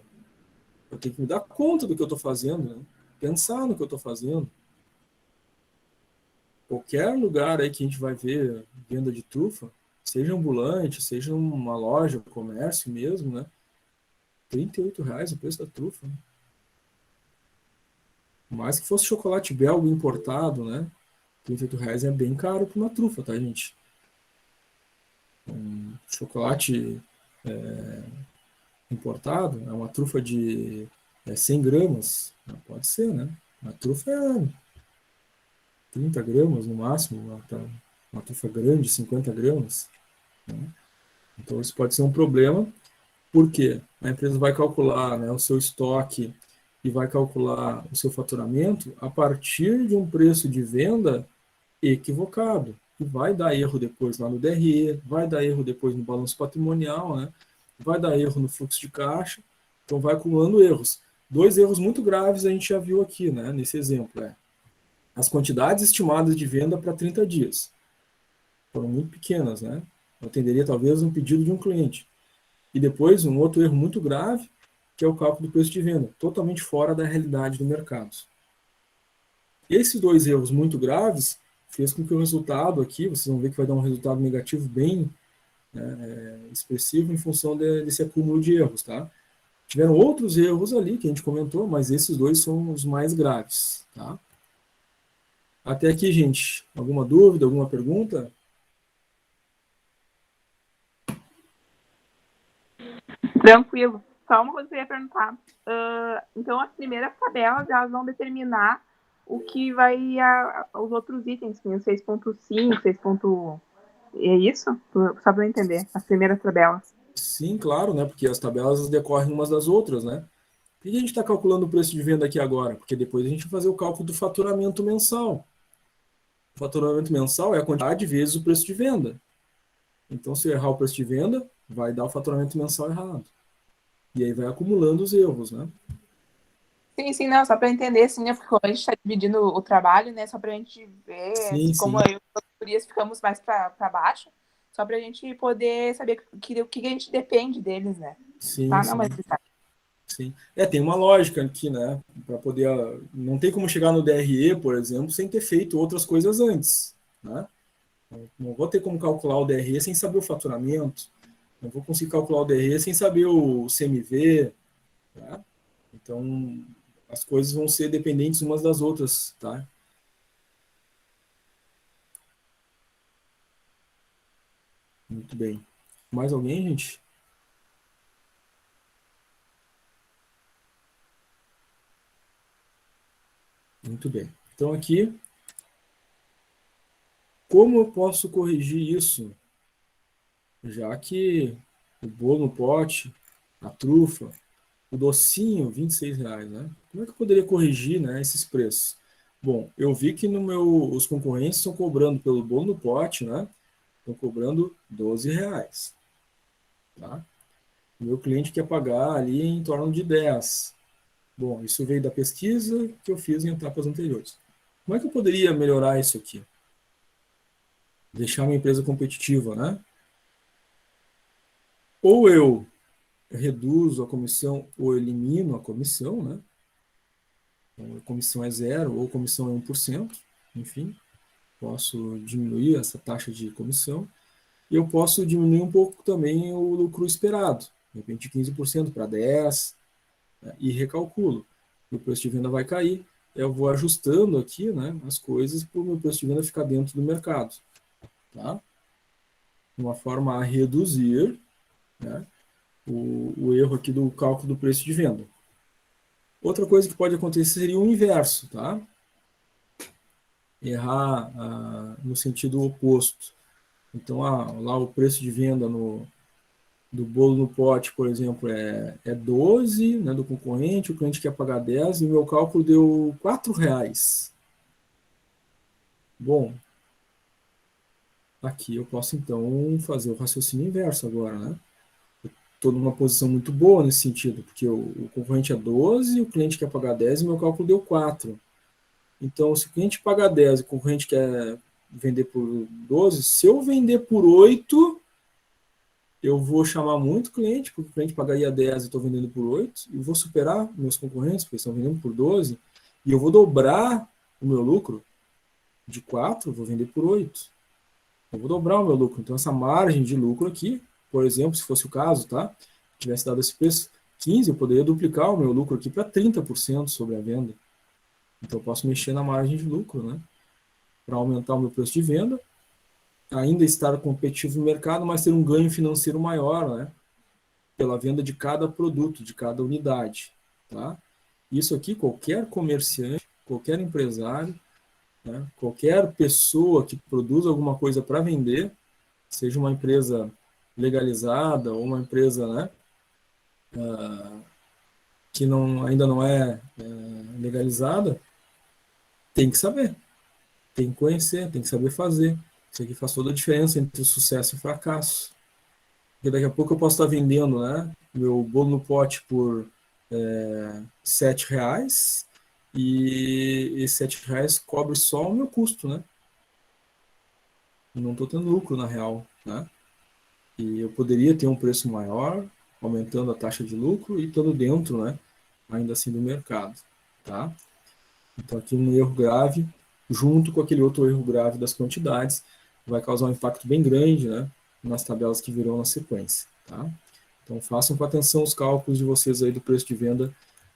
Eu tenho que me dar conta do que eu estou fazendo, né? Pensar no que eu estou fazendo. Qualquer lugar aí que a gente vai ver venda de trufa, seja ambulante, seja uma loja, comércio mesmo, né? R$ 38 o preço da trufa. Né? Mais que fosse chocolate belga importado, né? R$ 38 é bem caro para uma trufa, tá, gente? Chocolate importado é uma trufa de 100 gramas. Pode ser, né? A trufa é 30 gramas no máximo, uma trufa grande, 50 gramas. Né? Então isso pode ser um problema, porque a empresa vai calcular, né, o seu estoque e vai calcular o seu faturamento a partir de um preço de venda equivocado. E vai dar erro depois lá no DRE, vai dar erro depois no balanço patrimonial, né? Vai dar erro no fluxo de caixa, então vai acumulando erros. 2 erros muito graves a gente já viu aqui, né, nesse exemplo. As quantidades estimadas de venda para 30 dias foram muito pequenas, né? Eu atenderia talvez um pedido de um cliente. E depois, um outro erro muito grave, que é o cálculo do preço de venda, totalmente fora da realidade do mercado. Esses 2 erros muito graves fez com que o resultado aqui, vocês vão ver que vai dar um resultado negativo bem, né, expressivo em função desse acúmulo de erros, tá? Tiveram outros erros ali que a gente comentou, mas esses 2 são os mais graves, tá? Até aqui, gente, alguma dúvida, alguma pergunta? Tranquilo. Só uma coisa que eu ia perguntar. Então, as primeiras tabelas, elas vão determinar o que vai os outros itens, o 6.5, 6. É isso? Só para eu entender. As primeiras tabelas. Sim, claro, né? Porque as tabelas decorrem umas das outras, né? Por que a gente está calculando o preço de venda aqui agora? Porque depois a gente vai fazer o cálculo do faturamento mensal. O faturamento mensal é a quantidade vezes o preço de venda. Então, se eu errar o preço de venda, vai dar o faturamento mensal errado. E aí vai acumulando os erros, né? Sim, sim, não, só para entender, assim, né, porque como a gente está dividindo o trabalho, né, só para a gente ver Sim, como sim. eu e as gurias ficamos mais para baixo, só para a gente poder saber o que a gente depende deles, né? Sim, Tá, não, mas sim. tá. Sim. Tem uma lógica aqui, né? Para poder. Não tem como chegar no DRE, por exemplo, sem ter feito outras coisas antes, né? Não vou ter como calcular o DRE sem saber o faturamento. Não vou conseguir calcular o DRE sem saber o CMV, tá? Então, as coisas vão ser dependentes umas das outras, tá? Muito bem. Mais alguém, gente? Muito bem. Então, aqui, como eu posso corrigir isso? Já que o bolo no pote, a trufa, o docinho, R$ 26, né? Como é que eu poderia corrigir, né, esses preços? Bom, eu vi que os concorrentes estão cobrando pelo bolo no pote, né? Estão cobrando R$ 12, tá? O meu cliente quer pagar ali em torno de 10. Bom, isso veio da pesquisa que eu fiz em etapas anteriores. Como é que eu poderia melhorar isso aqui? Deixar minha empresa competitiva, né? Ou eu reduzo a comissão ou elimino a comissão, né? Então, a comissão é zero ou a comissão é 1%, enfim, posso diminuir essa taxa de comissão e eu posso diminuir um pouco também o lucro esperado, de repente de 15% para 10%, né? E recalculo. O preço de venda vai cair, eu vou ajustando aqui, né, as coisas para o meu preço de venda ficar dentro do mercado, tá? De uma forma a reduzir, né, o erro aqui do cálculo do preço de venda. Outra coisa que pode acontecer seria o inverso, tá? Errar no sentido oposto. Então, lá o preço de venda do bolo no pote, por exemplo, é 12, né, do concorrente, o cliente quer pagar 10 e o meu cálculo deu R$ 4. Bom, aqui eu posso então fazer o raciocínio inverso agora, né? Estou numa posição muito boa nesse sentido, porque o concorrente é 12, o cliente quer pagar 10 e meu cálculo deu 4. Então, se o cliente pagar 10 e o concorrente quer vender por 12, se eu vender por 8, eu vou chamar muito cliente, porque o cliente pagaria 10 e estou vendendo por 8, e vou superar meus concorrentes, porque estão vendendo por 12, e eu vou dobrar o meu lucro de 4, vou vender por 8. Eu vou dobrar o meu lucro. Então, essa margem de lucro aqui, por exemplo, se fosse o caso, tá? Tivesse dado esse preço 15, eu poderia duplicar o meu lucro aqui para 30% sobre a venda. Então, eu posso mexer na margem de lucro, né? Para aumentar o meu preço de venda, ainda estar competitivo no mercado, mas ter um ganho financeiro maior, né? Pela venda de cada produto, de cada unidade, tá? Isso aqui, qualquer comerciante, qualquer empresário, né? Qualquer pessoa que produz alguma coisa para vender, seja uma empresa legalizada ou uma empresa, né, que ainda não é legalizada, tem que saber, tem que conhecer, tem que saber fazer. Isso aqui faz toda a diferença entre o sucesso e o fracasso. Porque daqui a pouco eu posso estar vendendo, né, meu bolo no pote por R$ 7 e esses R$ 7 cobre só o meu custo, né? Não estou tendo lucro na real, né? E eu poderia ter um preço maior, aumentando a taxa de lucro e estando dentro, né, ainda assim do mercado, tá? Então aqui um erro grave, junto com aquele outro erro grave das quantidades, vai causar um impacto bem grande, né, nas tabelas que virão na sequência, tá? Então façam com atenção os cálculos de vocês aí do preço de venda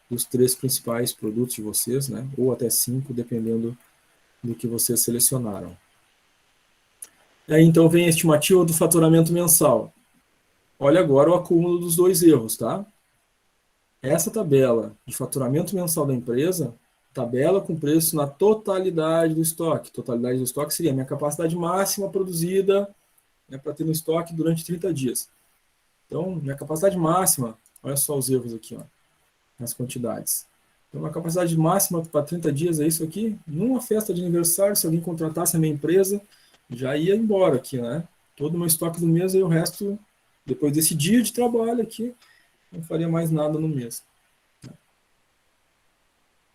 dos 3 principais produtos de vocês, né, ou até 5, dependendo do que vocês selecionaram. Aí, então, vem a estimativa do faturamento mensal. Olha agora o acúmulo dos dois erros, tá? Essa tabela de faturamento mensal da empresa, tabela com preço na totalidade do estoque. Totalidade do estoque seria a minha capacidade máxima produzida, né, para ter no estoque durante 30 dias. Então, minha capacidade máxima, olha só os erros aqui, ó, nas quantidades. Então, a capacidade máxima para 30 dias é isso aqui. Numa festa de aniversário, se alguém contratasse a minha empresa, já ia embora aqui, né? Todo o meu estoque do mês e o resto, depois desse dia de trabalho aqui, não faria mais nada no mês.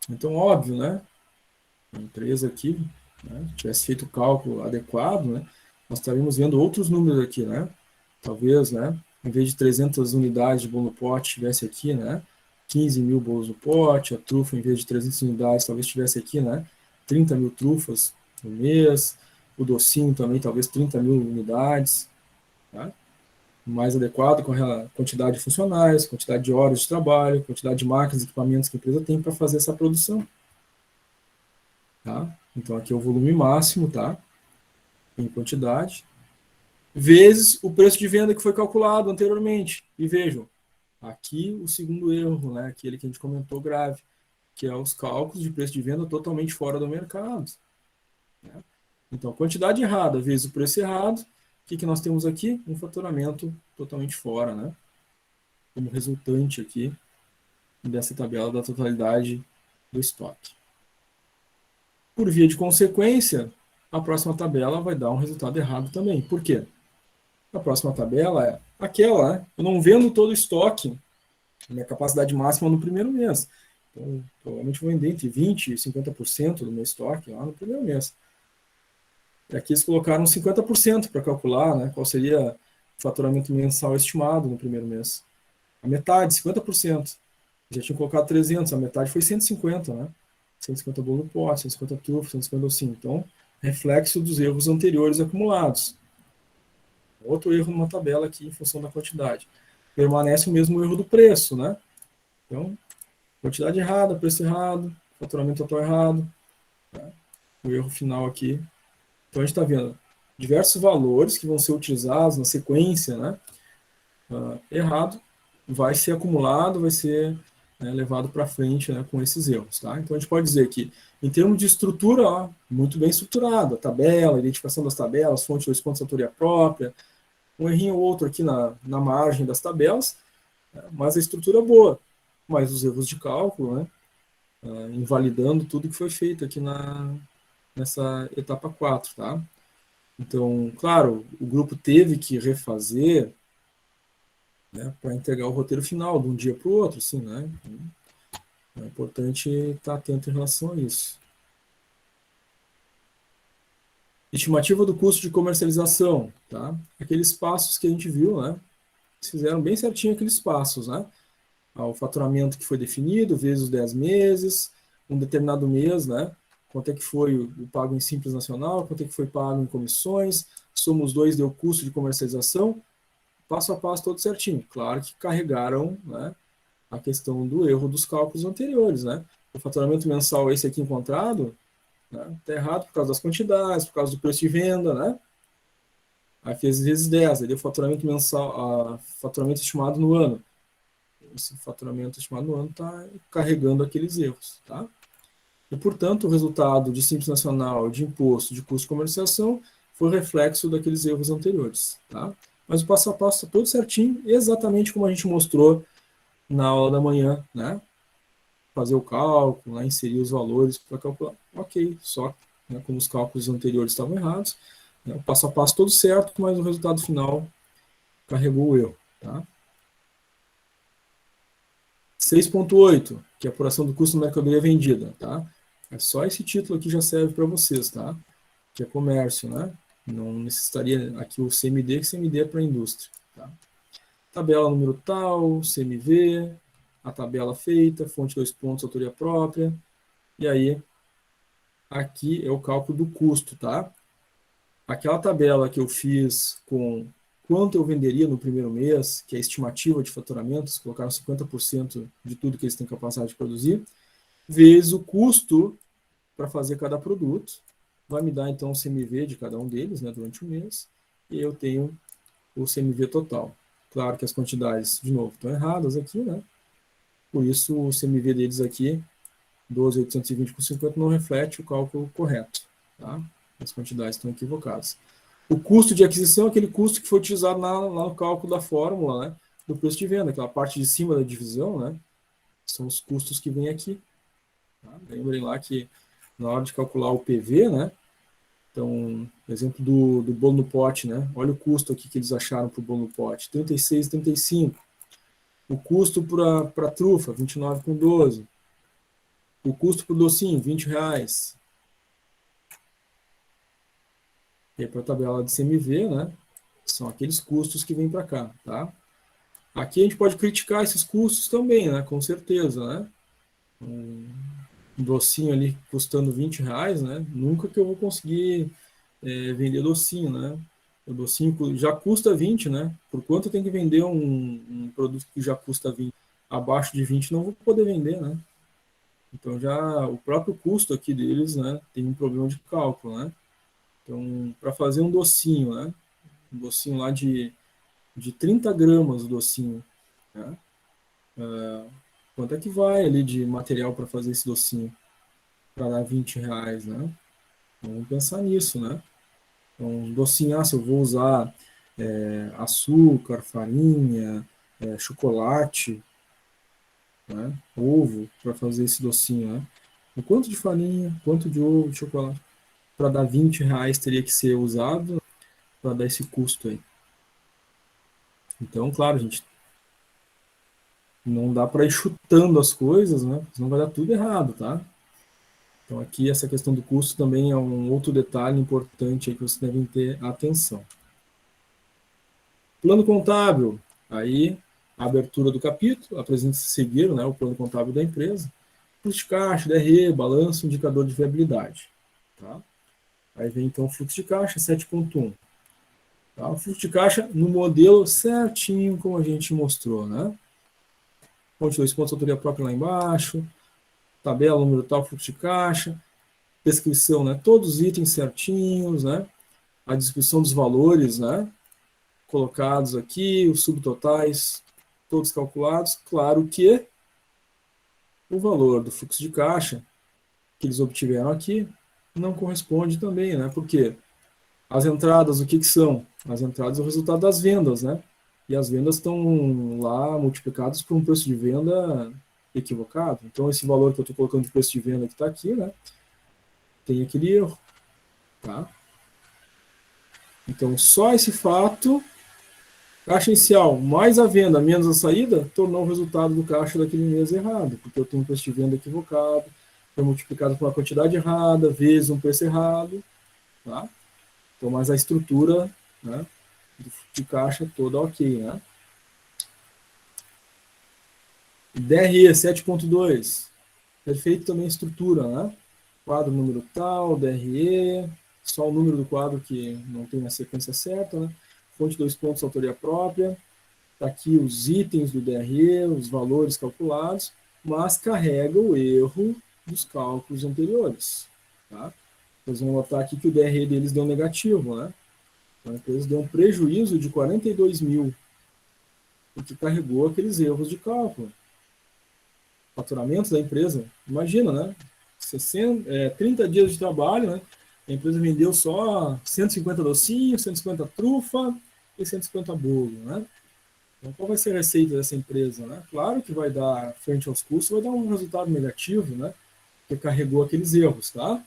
Então, óbvio, né? A empresa aqui, né, tivesse feito o cálculo adequado, né, nós estaríamos vendo outros números aqui, né? Talvez, né, em vez de 300 unidades de bolo no pote, tivesse aqui, né, 15 mil bolos no pote, a trufa, em vez de 300 unidades, talvez tivesse aqui, né, 30 mil trufas no mês, o docinho também, talvez 30 mil unidades, tá? Mais adequado com a quantidade de funcionários, quantidade de horas de trabalho, quantidade de máquinas e equipamentos que a empresa tem para fazer essa produção. Tá? Então, aqui é o volume máximo, tá? Em quantidade, vezes o preço de venda que foi calculado anteriormente. E vejam, aqui o segundo erro, né? Aquele que a gente comentou grave, que é os cálculos de preço de venda totalmente fora do mercado. Né? Então, quantidade errada vezes o preço errado, o que nós temos aqui? Um faturamento totalmente fora, né? Como resultante aqui dessa tabela da totalidade do estoque. Por via de consequência, a próxima tabela vai dar um resultado errado também. Por quê? A próxima tabela é aquela, né? Eu não vendo todo o estoque, minha capacidade máxima no primeiro mês. Então, provavelmente vou vender entre 20% e 50% do meu estoque lá no primeiro mês. E aqui eles colocaram 50% para calcular, né, qual seria o faturamento mensal estimado no primeiro mês. A metade, 50%. Já tinha colocado 300, a metade foi 150, né? 150 bolo no pote, 150 trufa, 150 docinho. Então, reflexo dos erros anteriores acumulados. Outro erro numa tabela aqui em função da quantidade. Permanece o mesmo erro do preço, né? Então, quantidade errada, preço errado, faturamento total errado. Tá? O erro final aqui. Então, a gente está vendo diversos valores que vão ser utilizados na sequência, né? Errado, vai ser acumulado, vai ser, né, levado para frente, né, com esses erros. Tá? Então, a gente pode dizer que, em termos de estrutura, ó, muito bem estruturado, a tabela, a identificação das tabelas, fonte 2 pontos, autoria própria, um errinho ou outro aqui na margem das tabelas, né, mas a estrutura é boa, mas os erros de cálculo, né, invalidando tudo que foi feito aqui nessa etapa 4. Tá? Então, claro, o grupo teve que refazer, né, para entregar o roteiro final de um dia para o outro, assim, né? É importante estar atento em relação a isso. Estimativa do custo de comercialização, tá? Aqueles passos que a gente viu, né? Fizeram bem certinho aqueles passos, né? O faturamento que foi definido, vezes os 10 meses, um determinado mês, né? Quanto é que foi o pago em Simples Nacional, quanto é que foi pago em comissões, soma os dois, deu o custo de comercialização, passo a passo todo certinho. Claro que carregaram, né, a questão do erro dos cálculos anteriores, né? O faturamento mensal esse aqui encontrado, né, está errado por causa das quantidades, por causa do preço de venda, né? Aí fez vezes 10, aí deu faturamento mensal, faturamento estimado no ano. Esse faturamento estimado no ano está carregando aqueles erros, tá? E, portanto, o resultado de Simples Nacional, de imposto, de custo de comercialização, foi reflexo daqueles erros anteriores, tá? Mas o passo a passo está todo certinho, exatamente como a gente mostrou na aula da manhã, né? Fazer o cálculo, né? Inserir os valores para calcular. Ok, só, né, como os cálculos anteriores estavam errados, né, o passo a passo todo certo, mas o resultado final carregou o erro, tá? 6.8, que é a apuração do custo da mercadoria vendida, tá? É só esse título aqui já serve para vocês, tá? Que é comércio, né? Não necessitaria aqui o CMD, que CMD é para a indústria, tá? Tabela número tal, CMV, a tabela feita, fonte 2 pontos, autoria própria, e aí aqui é o cálculo do custo, tá? Aquela tabela que eu fiz com quanto eu venderia no primeiro mês, que é a estimativa de faturamentos, colocaram 50% de tudo que eles têm capacidade de produzir, vezes o custo para fazer cada produto, vai me dar então o CMV de cada um deles, né, durante o mês, e eu tenho o CMV total. Claro que as quantidades, de novo, estão erradas aqui, né? Por isso o CMV deles aqui, 12.820,50, não reflete o cálculo correto, tá? As quantidades estão equivocadas. O custo de aquisição é aquele custo que foi utilizado lá no cálculo da fórmula, né, do preço de venda, aquela parte de cima da divisão, né? São os custos que vêm aqui. Tá? Lembrem lá que na hora de calcular o PV, né? Então, exemplo do bolo no pote, né? Olha o custo aqui que eles acharam para o bolo no pote, R$ 36,35. O custo para a trufa, R$ 29,12. O custo para o docinho, R$ 20. E para a tabela de CMV, né? São aqueles custos que vêm para cá, tá? Aqui a gente pode criticar esses custos também, né? Com certeza, né? Um docinho ali custando R$ 20, né? Nunca que eu vou conseguir vender docinho, né? O docinho já custa 20, né? Por quanto eu tenho que vender um produto que já custa 20? Abaixo de 20 não vou poder vender, né? Então já o próprio custo aqui deles, né? Tem um problema de cálculo, né? Então, para fazer um docinho, né? Um docinho lá de 30 gramas, o docinho, né? Quanto é que vai ali de material para fazer esse docinho? Para dar R$ 20, né? Vamos pensar nisso, né? Então, docinho, se eu vou usar açúcar, farinha, chocolate, né? Ovo para fazer esse docinho, né? O quanto de farinha, quanto de ovo, de chocolate, para dar R$ 20 teria que ser usado para dar esse custo aí. Então, claro, gente, não dá para ir chutando as coisas, né? Senão vai dar tudo errado, tá? Então aqui essa questão do custo também é um outro detalhe importante aí que vocês devem ter atenção. Plano contábil, aí a abertura do capítulo, apresenta-se a seguir, né, o plano contábil da empresa, fluxo de caixa, DRE, balanço, indicador de viabilidade. Tá? Aí vem então o fluxo de caixa 7.1. Tá? O fluxo de caixa no modelo certinho como a gente mostrou, né? Ponto 2 pontos, autoria própria lá embaixo, tabela, número tal, fluxo de caixa, descrição, né? Todos os itens certinhos, né? A descrição dos valores, né? Colocados aqui, os subtotais, todos calculados. Claro que o valor do fluxo de caixa que eles obtiveram aqui não corresponde também, né? Porque as entradas, o que são? As entradas é o resultado das vendas, né? E as vendas estão lá multiplicadas por um preço de venda equivocado. Então, esse valor que eu estou colocando de preço de venda que está aqui, né? Tem aquele erro, tá? Então, só esse fato, caixa inicial mais a venda menos a saída, tornou o resultado do caixa daquele mês errado, porque eu tenho um preço de venda equivocado, foi multiplicado por uma quantidade errada, vezes um preço errado, tá? Então, mas a estrutura, né, de caixa toda ok, né? DRE 7.2, perfeito também a estrutura, né? Quadro número tal, DRE, só o número do quadro que não tem a sequência certa, né? Fonte 2 pontos, autoria própria, está aqui os itens do DRE, os valores calculados, mas carrega o erro dos cálculos anteriores, tá? Vocês vão notar aqui que o DRE deles deu negativo, né? Então, a empresa deu um prejuízo de 42 mil, porque carregou aqueles erros de cálculo. Faturamento da empresa, imagina, né? 30 dias de trabalho, né? A empresa vendeu só 150 docinhos, 150 trufa e 150 bolo, né? Então, qual vai ser a receita dessa empresa, né? Claro que vai dar, frente aos custos, vai dar um resultado negativo, né? Porque carregou aqueles erros, tá?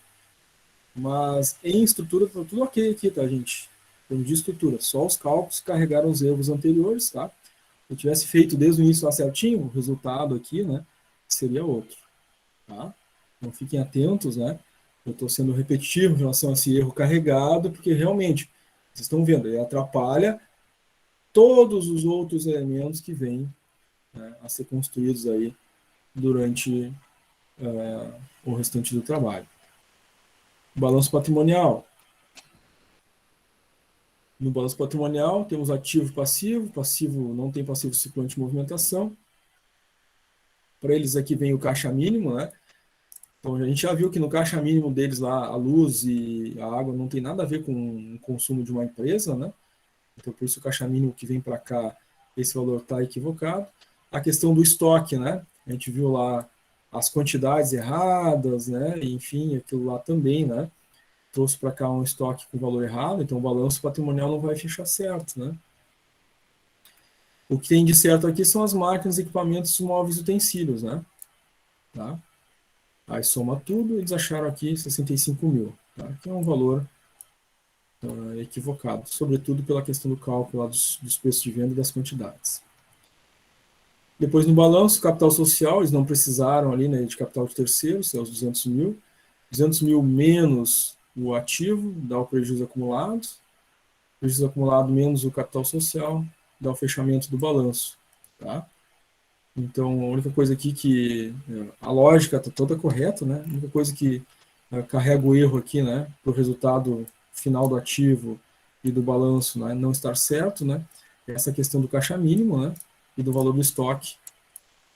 Mas em estrutura tá tudo ok aqui, tá, gente? Em de estrutura, só os cálculos carregaram os erros anteriores, tá? Se eu tivesse feito desde o início lá certinho, o resultado aqui, né, seria outro, tá? Então fiquem atentos, né? Eu estou sendo repetitivo em relação a esse erro carregado, porque realmente, vocês estão vendo, ele atrapalha todos os outros elementos que vêm, né, a ser construídos aí durante o restante do trabalho. Balanço patrimonial. No balanço patrimonial, temos ativo e passivo. Passivo não tem passivo circulante de movimentação. Para eles aqui vem o caixa mínimo, né? Então, a gente já viu que no caixa mínimo deles lá, a luz e a água não tem nada a ver com o consumo de uma empresa, né? Então, por isso o caixa mínimo que vem para cá, esse valor está equivocado. A questão do estoque, né? A gente viu lá as quantidades erradas, né? Enfim, aquilo lá também, né? Trouxe para cá um estoque com valor errado, então o balanço patrimonial não vai fechar certo, né? O que tem de certo aqui são as máquinas, equipamentos, móveis e utensílios, né? Tá? Aí soma tudo, eles acharam aqui 65 mil, tá? Que é um valor equivocado, sobretudo pela questão do cálculo lá dos preços de venda e das quantidades. Depois no balanço, capital social, eles não precisaram ali, né, de capital de terceiros, é os 200 mil. 200 mil menos o ativo, dá o prejuízo acumulado. Prejuízo acumulado menos o capital social, dá o fechamento do balanço. Tá? Então, a única coisa aqui que a lógica está toda correta, né? A única coisa que carrega o erro aqui, né, para o resultado final do ativo e do balanço, né, não estar certo, né? É essa questão do caixa mínimo, né, e do valor do estoque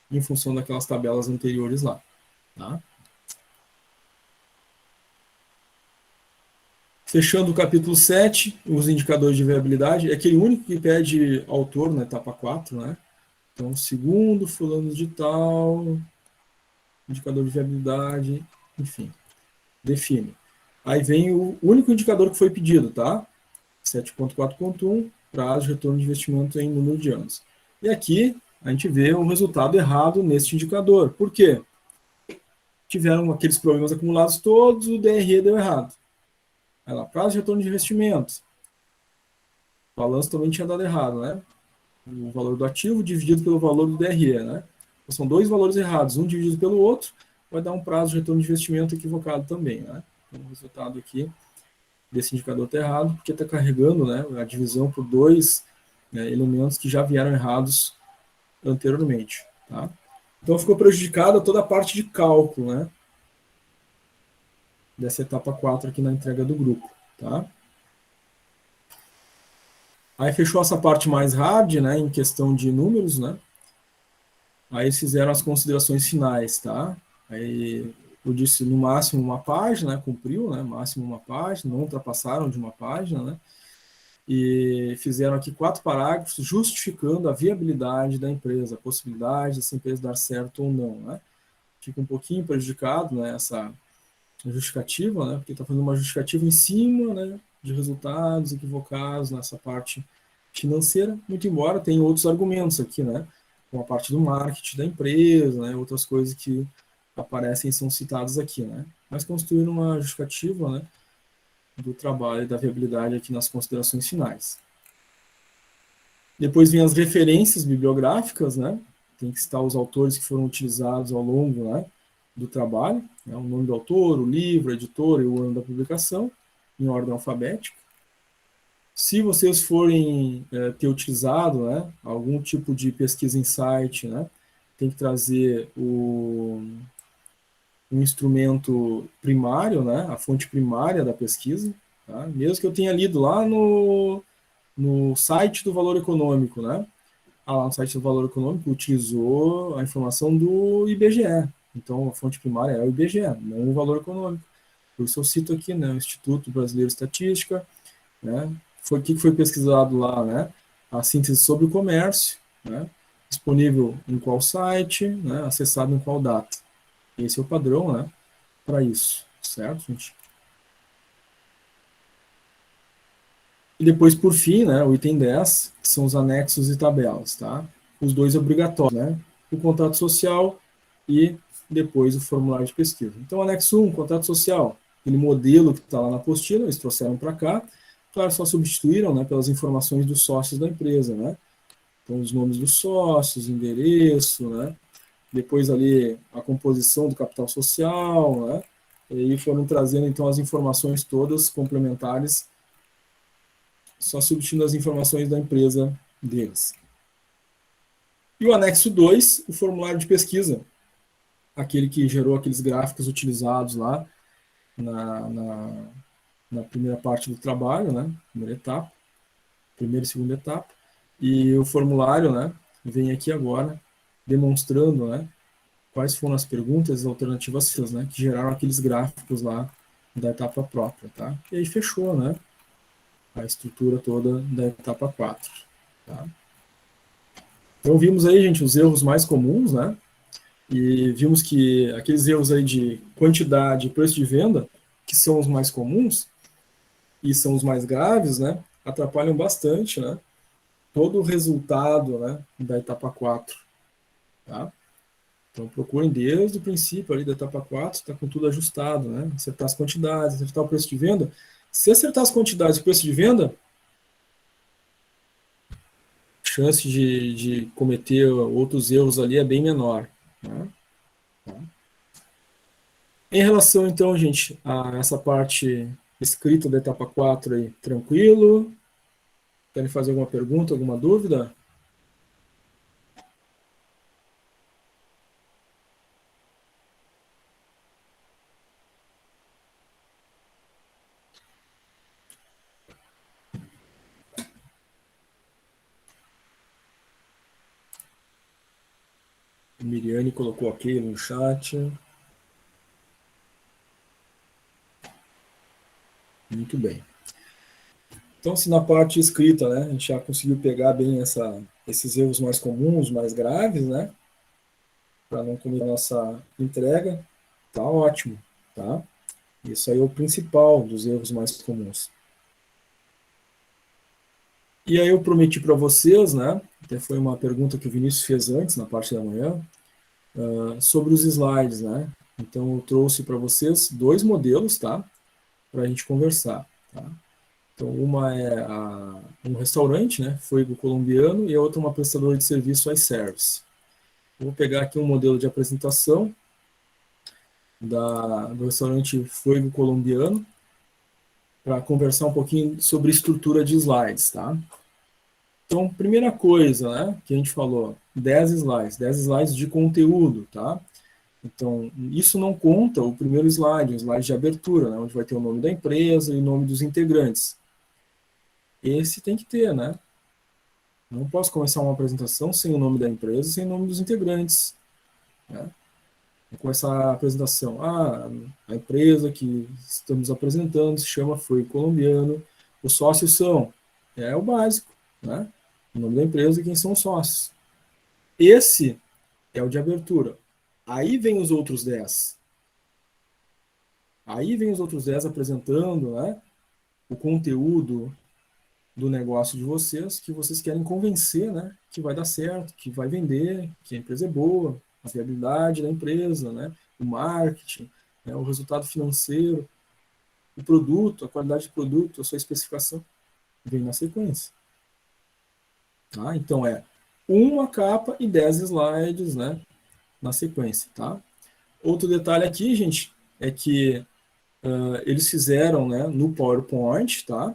em função daquelas tabelas anteriores lá. Tá? Fechando o capítulo 7, os indicadores de viabilidade, é aquele único que pede autor na etapa 4, né? Então, segundo, fulano de tal, indicador de viabilidade, enfim, define. Aí vem o único indicador que foi pedido, tá? 7.4.1, prazo de retorno de investimento em número de anos. E aqui a gente vê um resultado errado neste indicador. Por quê? Tiveram aqueles problemas acumulados todos, o DRE deu errado. Aí lá, prazo de retorno de investimento. O balanço também tinha dado errado, né? O valor do ativo dividido pelo valor do DRE, né? Então, são dois valores errados, um dividido pelo outro, vai dar um prazo de retorno de investimento equivocado também, né? Então, o resultado aqui desse indicador está errado, porque está carregando, né, a divisão por dois elementos que já vieram errados anteriormente, tá? Então, ficou prejudicada toda a parte de cálculo, né? Dessa etapa 4 aqui na entrega do grupo, tá? Aí fechou essa parte mais hard, né, em questão de números, né? Aí eles fizeram as considerações finais, tá? Aí eu disse no máximo uma página, né, cumpriu, né, máximo uma página, não ultrapassaram de uma página, né? E fizeram aqui 4 parágrafos justificando a viabilidade da empresa, a possibilidade dessa empresa dar certo ou não, né? Fica um pouquinho prejudicado, né, essa justificativa, né, porque está fazendo uma justificativa em cima, né, de resultados equivocados nessa parte financeira, muito embora tenha outros argumentos aqui, né, com a parte do marketing da empresa, né, outras coisas que aparecem e são citadas aqui, né, mas construir uma justificativa, né, do trabalho e da viabilidade aqui nas considerações finais. Depois vem as referências bibliográficas, né, tem que citar os autores que foram utilizados ao longo, né, do trabalho, né, o nome do autor, o livro, a editora e o ano da publicação, em ordem alfabética. Se vocês forem ter utilizado, né, algum tipo de pesquisa insight, né, tem que trazer um instrumento primário, né, a fonte primária da pesquisa, tá? Mesmo que eu tenha lido lá no site do Valor Econômico, né? Lá no site do Valor Econômico utilizou a informação do IBGE. Então, a fonte primária é o IBGE, não o Valor Econômico. Por isso eu cito aqui, né, o Instituto Brasileiro de Estatística, né? O que foi pesquisado lá, né? A síntese sobre o comércio, né? Disponível em qual site, né? Acessado em qual data. Esse é o padrão, né? Para isso, certo, gente? E depois, por fim, né, o item 10, que são os anexos e tabelas, tá? Os dois obrigatórios, né? O contrato social e depois o formulário de pesquisa. Então, anexo 1, contrato social, aquele modelo que está lá na apostila, eles trouxeram para cá, claro, só substituíram, né, pelas informações dos sócios da empresa, né? Então, os nomes dos sócios, endereço, né? Depois ali a composição do capital social, né? E aí foram trazendo, então, as informações todas complementares, só substituindo as informações da empresa deles. E o anexo 2, o formulário de pesquisa, aquele que gerou aqueles gráficos utilizados lá na primeira parte do trabalho, né? Primeira etapa, primeira e segunda etapa. E o formulário, né, vem aqui agora demonstrando, né, quais foram as perguntas e alternativas feitas, né, que geraram aqueles gráficos lá da etapa própria, tá? E aí fechou, né, a estrutura toda da etapa 4, tá? Então vimos aí, gente, os erros mais comuns, né, e vimos que aqueles erros aí de quantidade e preço de venda, que são os mais comuns e são os mais graves, né, atrapalham bastante, né, todo o resultado, né, da etapa 4, tá? Então procurem desde o princípio ali da etapa 4, está com tudo ajustado, né, acertar as quantidades, acertar o preço de venda. Se acertar as quantidades e o preço de venda, a chance de cometer outros erros ali é bem menor, né? Em relação, então, gente, a essa parte escrita da etapa 4 aí, tranquilo? Querem fazer alguma pergunta, alguma dúvida? A Miriane colocou ok no chat. Muito bem. Então, se na parte escrita, né, a gente já conseguiu pegar bem esses erros mais comuns, mais graves, né, para não cometer a nossa entrega, tá ótimo, tá? Isso aí é o principal dos erros mais comuns. E aí eu prometi para vocês, né, até foi uma pergunta que o Vinícius fez antes, na parte da manhã, sobre os slides, né? Então eu trouxe para vocês 2 modelos, tá? Para a gente conversar, tá? Então uma é um restaurante, né? Fuego Colombiano, e a outra uma prestadora de serviço iService. Vou pegar aqui um modelo de apresentação do restaurante Fuego Colombiano para conversar um pouquinho sobre estrutura de slides, tá? Então, primeira coisa, né, que a gente falou, 10 slides de conteúdo, tá? Então, isso não conta o primeiro slide, o slide de abertura, né, onde vai ter o nome da empresa e o nome dos integrantes. Esse tem que ter, né? Não posso começar uma apresentação sem o nome da empresa, sem o nome dos integrantes, né? Vou começar a apresentação. A empresa que estamos apresentando se chama Foi Colombiano. Os sócios são, é o básico, né? O nome da empresa e quem são os sócios. Esse é o de abertura. Aí vem os outros 10. Aí vem os outros 10 apresentando, né, o conteúdo do negócio de vocês, que vocês querem convencer, né, que vai dar certo, que vai vender, que a empresa é boa, a viabilidade da empresa, né, o marketing, né, o resultado financeiro, o produto, a qualidade do produto, a sua especificação, vem na sequência. Tá? Então é uma capa e 10 slides, né, na sequência. Tá? Outro detalhe aqui, gente, é que eles fizeram, né, no PowerPoint, tá?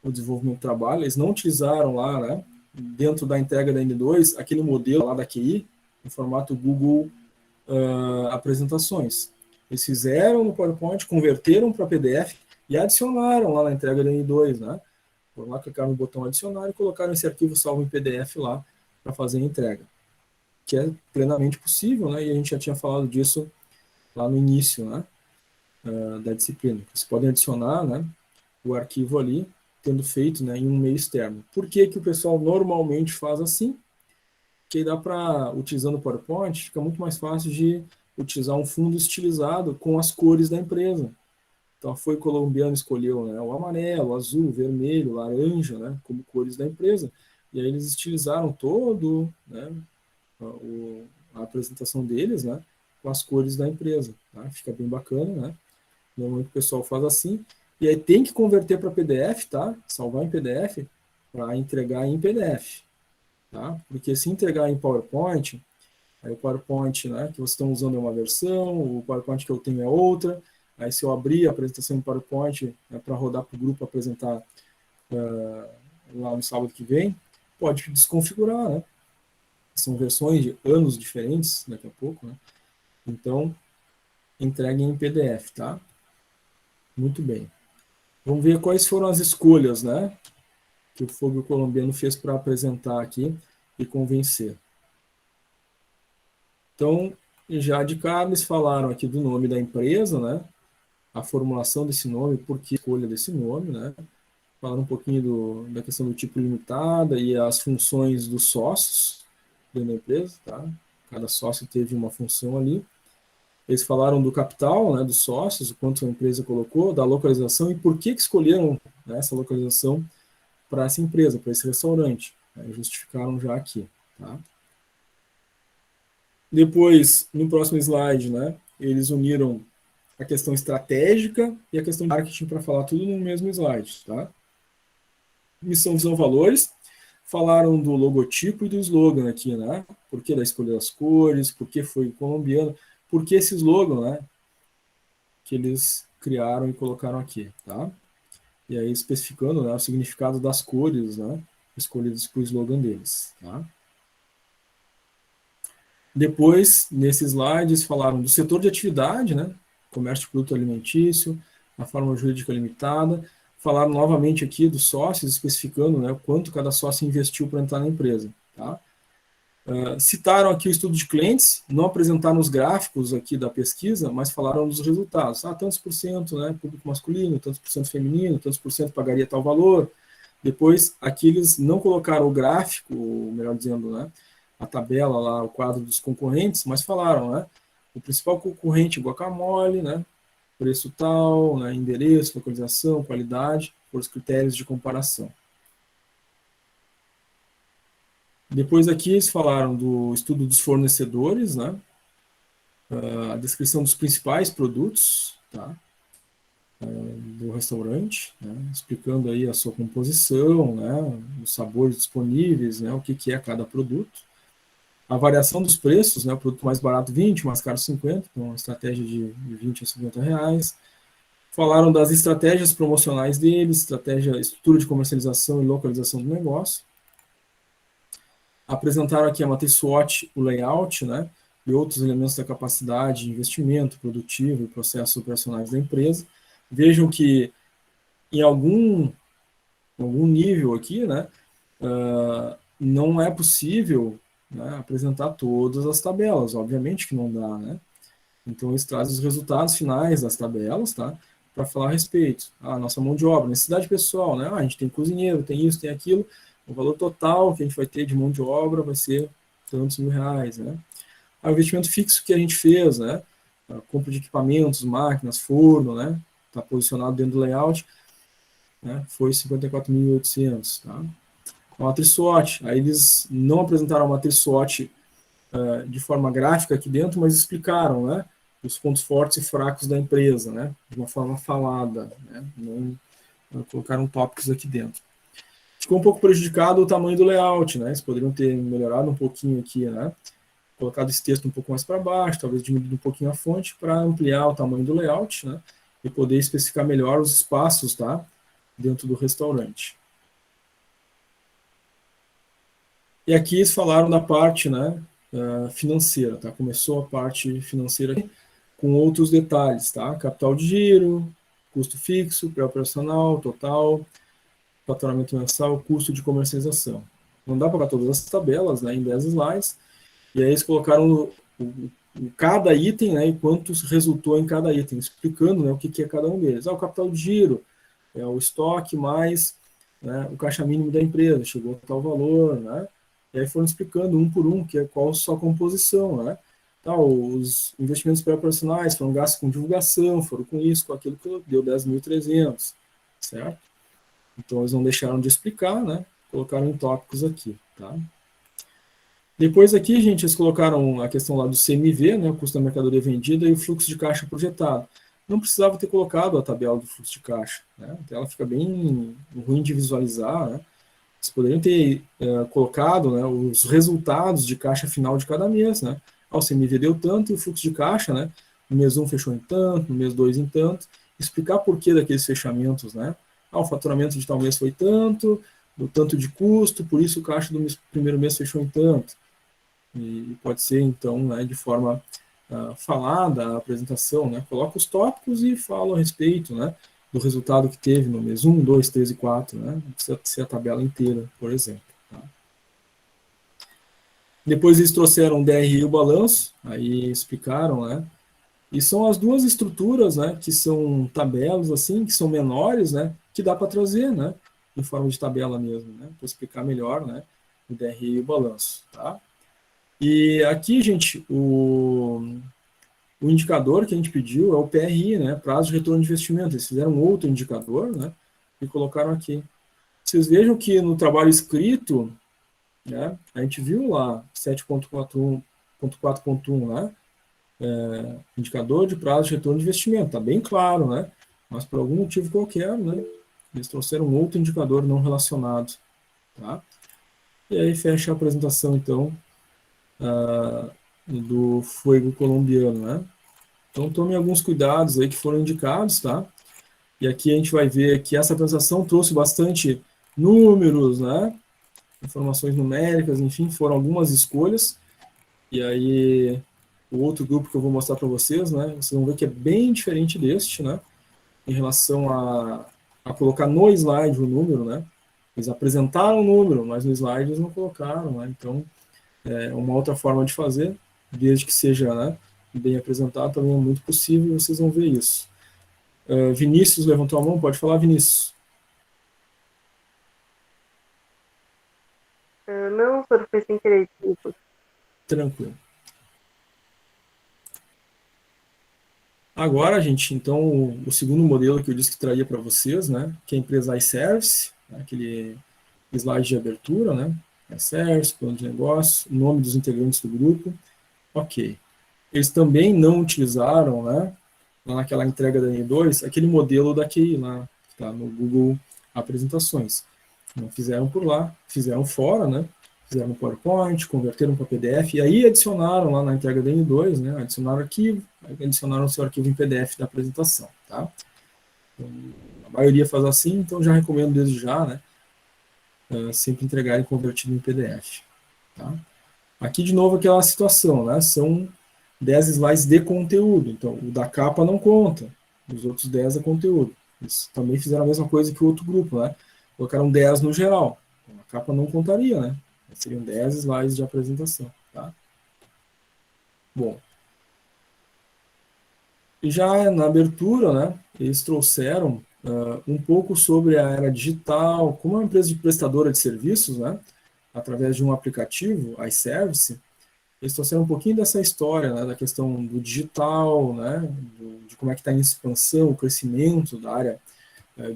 O desenvolvimento do trabalho, eles não utilizaram lá, né, dentro da entrega da N2, aquele modelo lá da QI, em formato Google Apresentações. Eles fizeram no PowerPoint, converteram para PDF e adicionaram lá na entrega da N2, né? Foram lá, clicaram no botão adicionar e colocaram esse arquivo salvo em PDF lá para fazer a entrega. Que é plenamente possível, né? E a gente já tinha falado disso lá no início, né? Da disciplina. Vocês podem adicionar, né, o arquivo ali, tendo feito, né, em um meio externo. Por que que o pessoal normalmente faz assim? Porque dá para, utilizando o PowerPoint, fica muito mais fácil de utilizar um fundo estilizado com as cores da empresa. Então, Foi Colombiano escolheu, né, o amarelo, o azul, o vermelho, o laranja, né, como cores da empresa. E aí eles estilizaram todo, né, a apresentação deles, né, com as cores da empresa. Tá? Fica bem bacana, né? Normalmente o pessoal faz assim. E aí tem que converter para PDF, tá? Salvar em PDF para entregar em PDF, tá? Porque se entregar em PowerPoint, aí o PowerPoint, né, que vocês estão usando é uma versão, o PowerPoint que eu tenho é outra. Aí se eu abrir a apresentação em PowerPoint para rodar para o grupo apresentar lá no sábado que vem, pode desconfigurar, né? São versões de anos diferentes daqui a pouco, né? Então, entreguem em PDF, tá? Muito bem. Vamos ver quais foram as escolhas, né, que o Fogo Colombiano fez para apresentar aqui e convencer. Então, E já de cara eles falaram aqui do nome da empresa, né? A formulação desse nome, por que a escolha desse nome, né? Falaram um pouquinho da questão do tipo limitada e as funções dos sócios dentro da empresa, tá? Cada sócio teve uma função ali. Eles falaram do capital, né, dos sócios, o quanto a empresa colocou, da localização e por que escolheram, né, essa localização para essa empresa, para esse restaurante. Né, justificaram já aqui. Tá? Depois, no próximo slide, né, eles uniram a questão estratégica e a questão de marketing para falar tudo no mesmo slide. Tá? Missão, visão, valores. Falaram do logotipo e do slogan aqui, né? Por que da escolha das cores, por que foi colombiano, por que esse slogan, né? Que eles criaram e colocaram aqui, tá? E aí especificando, né, o significado das cores, né? Escolhidas para o slogan deles, tá? Depois, nesses slides, falaram do setor de atividade, né? Comércio de produto alimentício, a forma jurídica limitada. Falaram novamente aqui dos sócios, especificando, né, quanto cada sócio investiu para entrar na empresa. Tá? Citaram aqui o estudo de clientes, não apresentaram os gráficos aqui da pesquisa, mas falaram dos resultados. Tantos por cento, né, público masculino, tantos por cento feminino, tantos por cento pagaria tal valor. Depois, aqui eles não colocaram o gráfico, melhor dizendo, né, a tabela lá, o quadro dos concorrentes, mas falaram, né, o principal concorrente guacamole, né, preço tal, né, endereço, localização, qualidade, por os critérios de comparação. Depois aqui eles falaram do estudo dos fornecedores, né, a descrição dos principais produtos, tá, do restaurante, né, explicando aí a sua composição, né, os sabores disponíveis, né, o que é cada produto. A variação dos preços, né, o produto mais barato 20, mais caro 50, então uma estratégia de 20 a 50 reais. Falaram das estratégias promocionais deles, estrutura de comercialização e localização do negócio. Apresentaram aqui a matriz SWOT, o layout, né, e outros elementos da capacidade de investimento produtivo e processos operacionais da empresa. Vejam que em algum nível aqui, né, não é possível, né, apresentar todas as tabelas, obviamente que não dá, né? Então eles trazem os resultados finais das tabelas, tá? Para falar a respeito. A nossa mão de obra, necessidade pessoal, né? A gente tem cozinheiro, tem isso, tem aquilo. O valor total que a gente vai ter de mão de obra vai ser tantos mil reais, né? O investimento fixo que a gente fez, né? A compra de equipamentos, máquinas, forno, né? Está posicionado dentro do layout, né? Foi 54.800, tá? A matriz SWOT, aí eles não apresentaram a matriz SWOT de forma gráfica aqui dentro, mas explicaram, né? Os pontos fortes e fracos da empresa, né? De uma forma falada, né? Não colocaram tópicos aqui dentro. Ficou um pouco prejudicado o tamanho do layout, né? Eles poderiam ter melhorado um pouquinho aqui, né? Colocado esse texto um pouco mais para baixo, talvez diminuído um pouquinho a fonte para ampliar o tamanho do layout, né? E poder especificar melhor os espaços, tá? Dentro do restaurante. E aqui eles falaram da parte, né? Financeira, tá? Começou a parte financeira aqui, com outros detalhes, tá? Capital de giro, custo fixo, pré-operacional, total, faturamento mensal, custo de comercialização. Não dá para colocar todas as tabelas, né, em 10 slides, e aí eles colocaram cada item, né, e quanto resultou em cada item, explicando, né, o que é cada um deles. O capital de giro é o estoque mais, né, o caixa mínimo da empresa, chegou a tal valor, né, e aí foram explicando um por um qual a sua composição, né. Os investimentos pré-operacionais foram gastos com divulgação, foram com isso, com aquilo que deu 10.300, certo? Então eles não deixaram de explicar, né? Colocaram em tópicos aqui, tá? Depois aqui, gente, eles colocaram a questão lá do CMV, né, o custo da mercadoria vendida e o fluxo de caixa projetado. Não precisava ter colocado a tabela do fluxo de caixa, né? Então ela fica bem ruim de visualizar, né? Vocês poderiam ter colocado, né, os resultados de caixa final de cada mês, né? O CMV deu tanto e o fluxo de caixa, né? No mês 1 fechou em tanto, no mês 2 em tanto. Explicar por que daqueles fechamentos, né? O faturamento de tal mês foi tanto, o tanto de custo, por isso o caixa do primeiro mês fechou em tanto. E pode ser, então, né, de forma falada a apresentação, né? Coloca os tópicos e fala a respeito, né, do resultado que teve no mês 1, 2, 3 e 4, né? Não precisa ser a tabela inteira, por exemplo. Tá? Depois eles trouxeram o DRI e o balanço, aí explicaram, né? E são as duas estruturas, né, que são tabelas, assim, que são menores, né, que dá para trazer, né, em forma de tabela mesmo, né, para explicar melhor, né, o DRI e o balanço, tá? E aqui, gente, o indicador que a gente pediu é o PRI, né, prazo de retorno de investimento. Eles fizeram outro indicador, né, e colocaram aqui. Vocês vejam que no trabalho escrito, né, a gente viu lá 7.4.1, né, indicador de prazo de retorno de investimento, está bem claro, né? Mas por algum motivo qualquer, né? Eles trouxeram um outro indicador não relacionado, tá? E aí fecha a apresentação, então, do fuego colombiano, né? Então tome alguns cuidados aí que foram indicados, tá? E aqui a gente vai ver que essa apresentação trouxe bastante números, né? Informações numéricas, enfim, foram algumas escolhas. E aí o outro grupo que eu vou mostrar para vocês, né? Vocês vão ver que é bem diferente deste, né? Em relação a colocar no slide o número, né? Eles apresentaram o número, mas no slide eles não colocaram, né? Então, é uma outra forma de fazer, desde que seja, né, bem apresentado, também é muito possível, vocês vão ver isso. Vinícius levantou a mão, pode falar, Vinícius. Não, senhor, foi sem querer, desculpa. Tranquilo. Agora, gente, então, o segundo modelo que eu disse que traria para vocês, né, que é a empresa iService, né, aquele slide de abertura, né, iService, plano de negócio, nome dos integrantes do grupo, ok. Eles também não utilizaram, né, lá naquela entrega da N2, aquele modelo da QI lá, que está no Google Apresentações. Não fizeram por lá, fizeram fora, né, fizeram no PowerPoint, converteram para PDF, e aí adicionaram lá na entrega da N2, né, adicionaram arquivo, adicionaram o seu arquivo em PDF da apresentação, tá? Então, a maioria faz assim, então já recomendo desde já, né, sempre entregarem convertido em PDF, tá? Aqui, de novo, aquela situação, né, são 10 slides de conteúdo, então o da capa não conta, os outros 10 é conteúdo. Eles também fizeram a mesma coisa que o outro grupo, né, colocaram 10 no geral, então, a capa não contaria, né, seriam 10 slides de apresentação, tá? Bom, e já na abertura, né, eles trouxeram um pouco sobre a era digital, como é uma empresa de prestadora de serviços, né, através de um aplicativo, iService, eles trouxeram um pouquinho dessa história, né, da questão do digital, né, de como é que está em expansão, o crescimento da área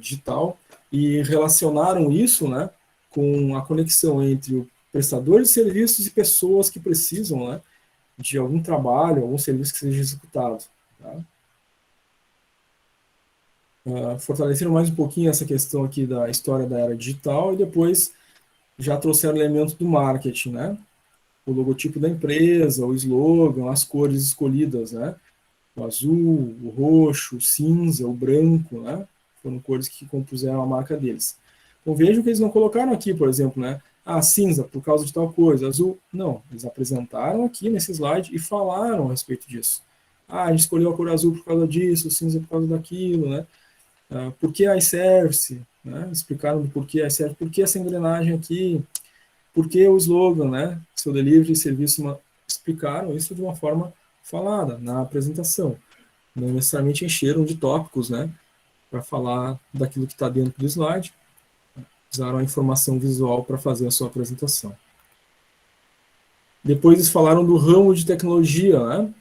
digital, e relacionaram isso, né, com a conexão entre o prestador de serviços e pessoas que precisam, né, de algum trabalho, algum serviço que seja executado. Tá? Fortaleceram mais um pouquinho essa questão aqui da história da era digital e depois já trouxeram elementos do marketing, né? O logotipo da empresa, o slogan, as cores escolhidas, né? O azul, o roxo, o cinza, o branco, né? Foram cores que compuseram a marca deles. Então vejam que eles não colocaram aqui, por exemplo, né? Ah, cinza por causa de tal coisa, azul. Não, eles apresentaram aqui nesse slide e falaram a respeito disso. Ah, a gente escolheu a cor azul por causa disso, cinza por causa daquilo, né? Por que a iService, né? Explicaram do porquê a iService, por que essa engrenagem aqui, por que o slogan, né? Seu delivery e serviço, explicaram isso de uma forma falada na apresentação. Não necessariamente encheram de tópicos, né? Para falar daquilo que está dentro do slide, usaram a informação visual para fazer a sua apresentação. Depois eles falaram do ramo de tecnologia, né?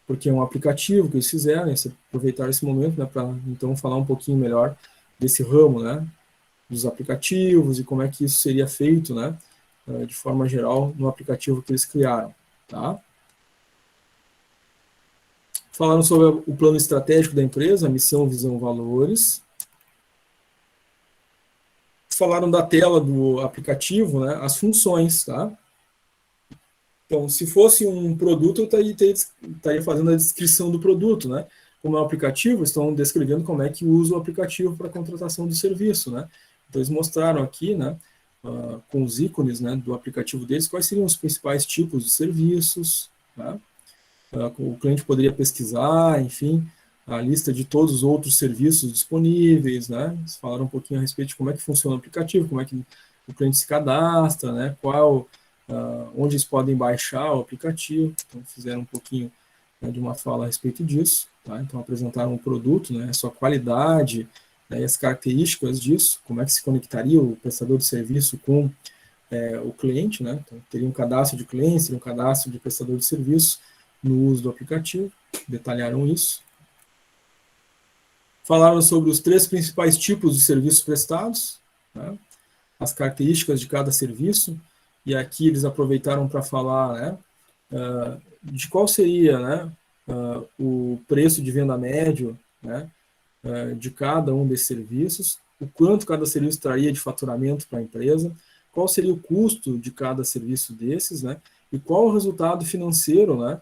Porque é um aplicativo que eles fizeram, eles aproveitaram esse momento, né, para então falar um pouquinho melhor desse ramo, né, dos aplicativos e como é que isso seria feito, né, de forma geral no aplicativo que eles criaram, tá? Falaram sobre o plano estratégico da empresa, missão, visão, valores. Falaram da tela do aplicativo, né, as funções, tá? Então, se fosse um produto, eu estaria fazendo a descrição do produto, né? Como é um aplicativo, estão descrevendo como é que usa o aplicativo para a contratação do serviço, né? Então, eles mostraram aqui, né, com os ícones, né, do aplicativo deles, quais seriam os principais tipos de serviços, né? O cliente poderia pesquisar, enfim, a lista de todos os outros serviços disponíveis, né? Eles falaram um pouquinho a respeito de como é que funciona o aplicativo, como é que o cliente se cadastra, né? Qual onde eles podem baixar o aplicativo. Então, fizeram um pouquinho, né, de uma fala a respeito disso. Tá? Então, apresentaram o produto, né, a sua qualidade, né, e as características disso, como é que se conectaria o prestador de serviço com o cliente, né? Então, teria um cadastro de clientes, teria um cadastro de prestador de serviço no uso do aplicativo, detalharam isso. Falaram sobre os 3 principais tipos de serviços prestados, né? As características de cada serviço, e aqui eles aproveitaram para falar, né, de qual seria, né, o preço de venda médio, né, de cada um desses serviços, o quanto cada serviço traria de faturamento para a empresa, qual seria o custo de cada serviço desses, né, e qual o resultado financeiro, né,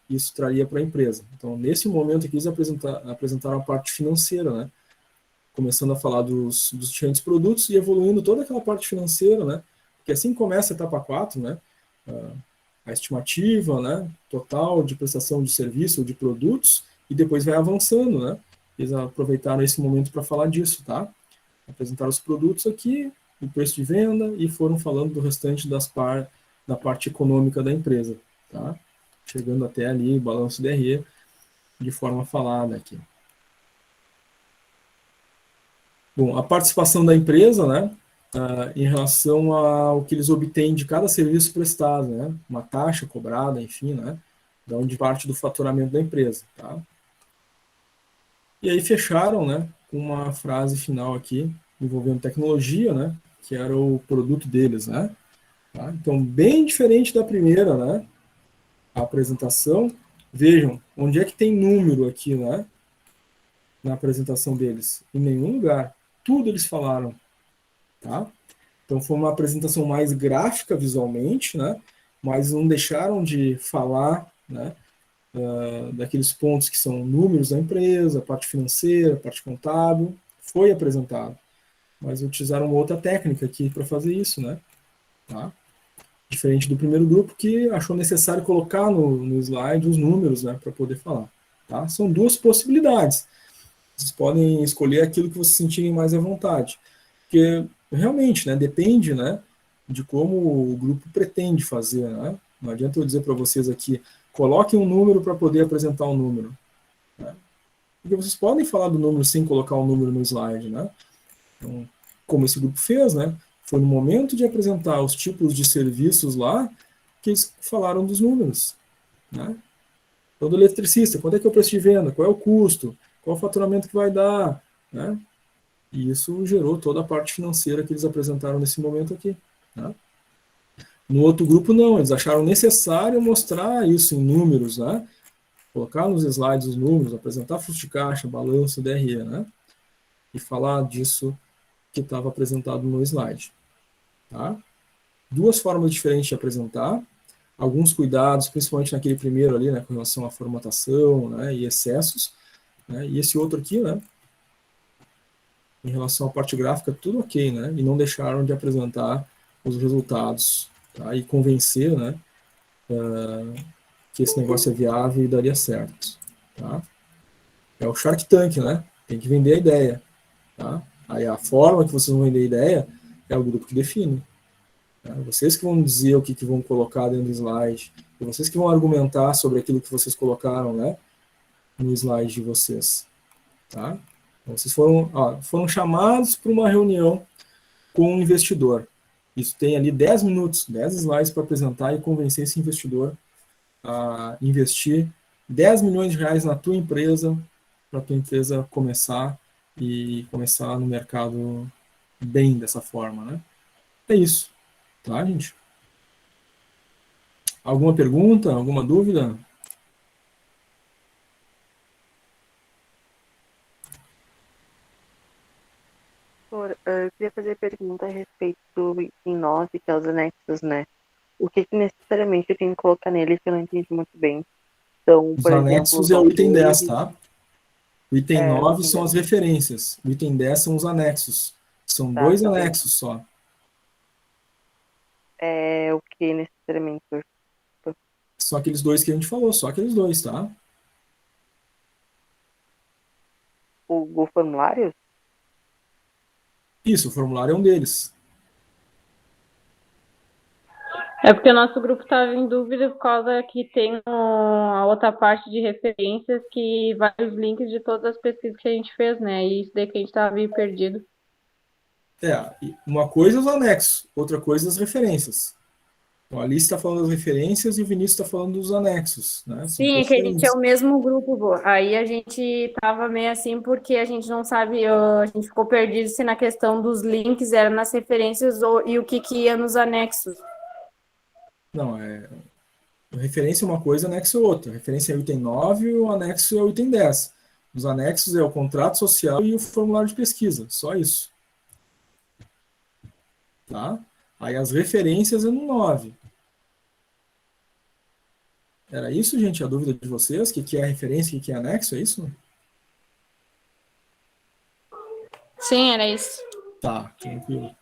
isso traria para a empresa. Então, nesse momento aqui, eles apresentaram a parte financeira, né, começando a falar dos diferentes produtos e evoluindo toda aquela parte financeira, né, porque assim começa a etapa 4, né, a estimativa, né, total de prestação de serviço ou de produtos, e depois vai avançando, né. Eles aproveitaram esse momento para falar disso, tá? Apresentaram os produtos aqui, o preço de venda, e foram falando do restante da parte econômica da empresa, tá? Chegando até ali, balanço DRE, de forma falada aqui. Bom, a participação da empresa, né, em relação ao que eles obtêm de cada serviço prestado, né, uma taxa cobrada, enfim, né, de onde parte do faturamento da empresa, tá? E aí fecharam, né, com uma frase final aqui, envolvendo tecnologia, né, que era o produto deles, né? Tá? Então, bem diferente da primeira, né, a apresentação. Vejam, onde é que tem número aqui, né, na apresentação deles? Em nenhum lugar. Tudo eles falaram, tá? Então, foi uma apresentação mais gráfica visualmente, né, mas não deixaram de falar, né, daqueles pontos que são números da empresa, parte financeira, parte contábil, foi apresentado. Mas utilizaram uma outra técnica aqui para fazer isso, né? Tá? Diferente do primeiro grupo, que achou necessário colocar no slide os números, né, para poder falar. Tá? São 2 possibilidades. Vocês podem escolher aquilo que vocês sentirem mais à vontade. Porque, realmente, né, depende, né, de como o grupo pretende fazer. Né? Não adianta eu dizer para vocês aqui, coloquem um número para poder apresentar um número. Né? Porque vocês podem falar do número sem colocar o número no slide. Né? Então, como esse grupo fez, né, foi no momento de apresentar os tipos de serviços lá que eles falaram dos números. Né? Então, do eletricista, quanto é que é o preço de venda, qual é o custo, qual é o faturamento que vai dar. Né? E isso gerou toda a parte financeira que eles apresentaram nesse momento aqui. Né? No outro grupo, não, eles acharam necessário mostrar isso em números, né? Colocar nos slides os números, apresentar fluxo de caixa, balanço, DRE, né? E falar disso que estava apresentado no slide. Tá? 2 formas diferentes de apresentar, alguns cuidados, principalmente naquele primeiro ali, né, com relação à formatação, né, e excessos, né, e esse outro aqui, né, em relação à parte gráfica, tudo ok, né, e não deixaram de apresentar os resultados, tá, e convencer, né, que esse negócio é viável e daria certo, tá. É o Shark Tank, né, tem que vender a ideia, tá. Aí a forma que vocês vão vender a ideia é o grupo que define. Vocês que vão dizer o que vão colocar dentro do slide, e vocês que vão argumentar sobre aquilo que vocês colocaram, né, no slide de vocês. Tá? Então, vocês foram chamados para uma reunião com um investidor. Isso tem ali 10 minutos, 10 slides para apresentar e convencer esse investidor a investir 10 milhões de reais na tua empresa, para a tua empresa começar no mercado bem dessa forma. Né? É isso. Tá, gente? Alguma pergunta? Alguma dúvida? Eu queria fazer pergunta a respeito do item 9, que é os anexos, né? O que necessariamente eu tenho que colocar neles que eu não entendi muito bem. Então, Os por exemplo, anexos os é o item 10, autores, tá? O item o 9 item são 10, as referências. O item 10 são os anexos. São tá? 2 anexos só. É o que necessariamente Só aqueles 2 que a gente falou, só aqueles 2, tá? o formulário? Isso, o formulário é um deles. É porque o nosso grupo estava em dúvida por causa que tem a outra parte de referências que vai os links de todas as pesquisas que a gente fez, né? E isso daí que a gente estava meio perdido. Uma coisa é os anexos, outra coisa é as referências. Então, a Alice está falando das referências e o Vinícius está falando dos anexos, né? São Sim, é coisas que a gente é diferentes. o mesmo grupo, vô. Aí a gente tava meio assim porque a gente não sabe, a gente ficou perdido se na questão dos links era nas referências e o que ia nos anexos. Não, referência é uma coisa, anexo é outra. A referência é o item 9 e o anexo é o item 10. Os anexos é o contrato social e o formulário de pesquisa, só isso. Tá? Aí as referências é no 9. Era isso, gente, a dúvida de vocês? O que é referência e o que é anexo, é isso? Sim, era isso. Tá, tranquilo.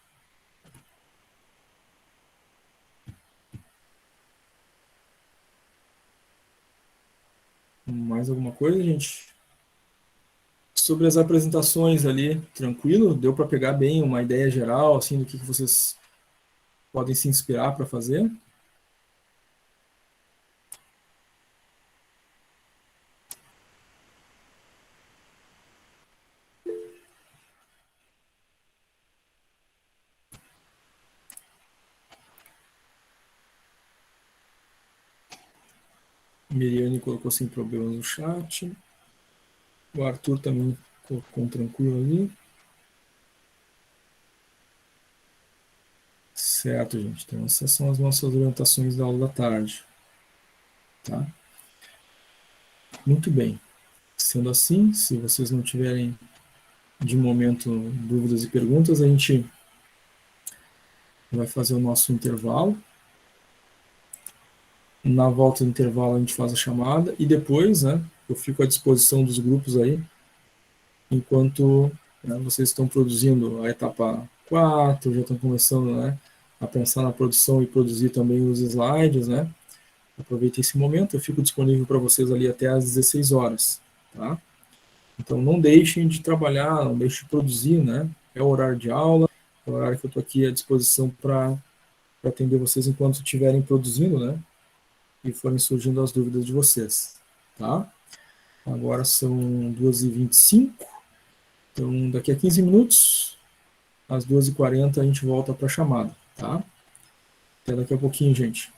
Mais alguma coisa, gente? Sobre as apresentações ali, tranquilo? Deu para pegar bem uma ideia geral, assim, do que vocês podem se inspirar para fazer? Miriane colocou sem problemas no chat. O Arthur também colocou um tranquilo ali. Certo, gente. Então, essas são as nossas orientações da aula da tarde. Tá? Muito bem. Sendo assim, se vocês não tiverem, de momento, dúvidas e perguntas, a gente vai fazer o nosso intervalo. Na volta do intervalo, a gente faz a chamada e depois, né, eu fico à disposição dos grupos aí, enquanto, né, vocês estão produzindo a etapa 4, já estão começando, né, a pensar na produção e produzir também os slides, né? Aproveitem esse momento, eu fico disponível para vocês ali até às 16 horas, tá? Então não deixem de trabalhar, não deixem de produzir, né? É o horário de aula, é o horário que eu estou aqui à disposição para atender vocês enquanto estiverem produzindo, né? E forem surgindo as dúvidas de vocês, tá? Agora são 2h25, então daqui a 15 minutos, às 2h40, a gente volta para a chamada, tá? Até daqui a pouquinho, gente.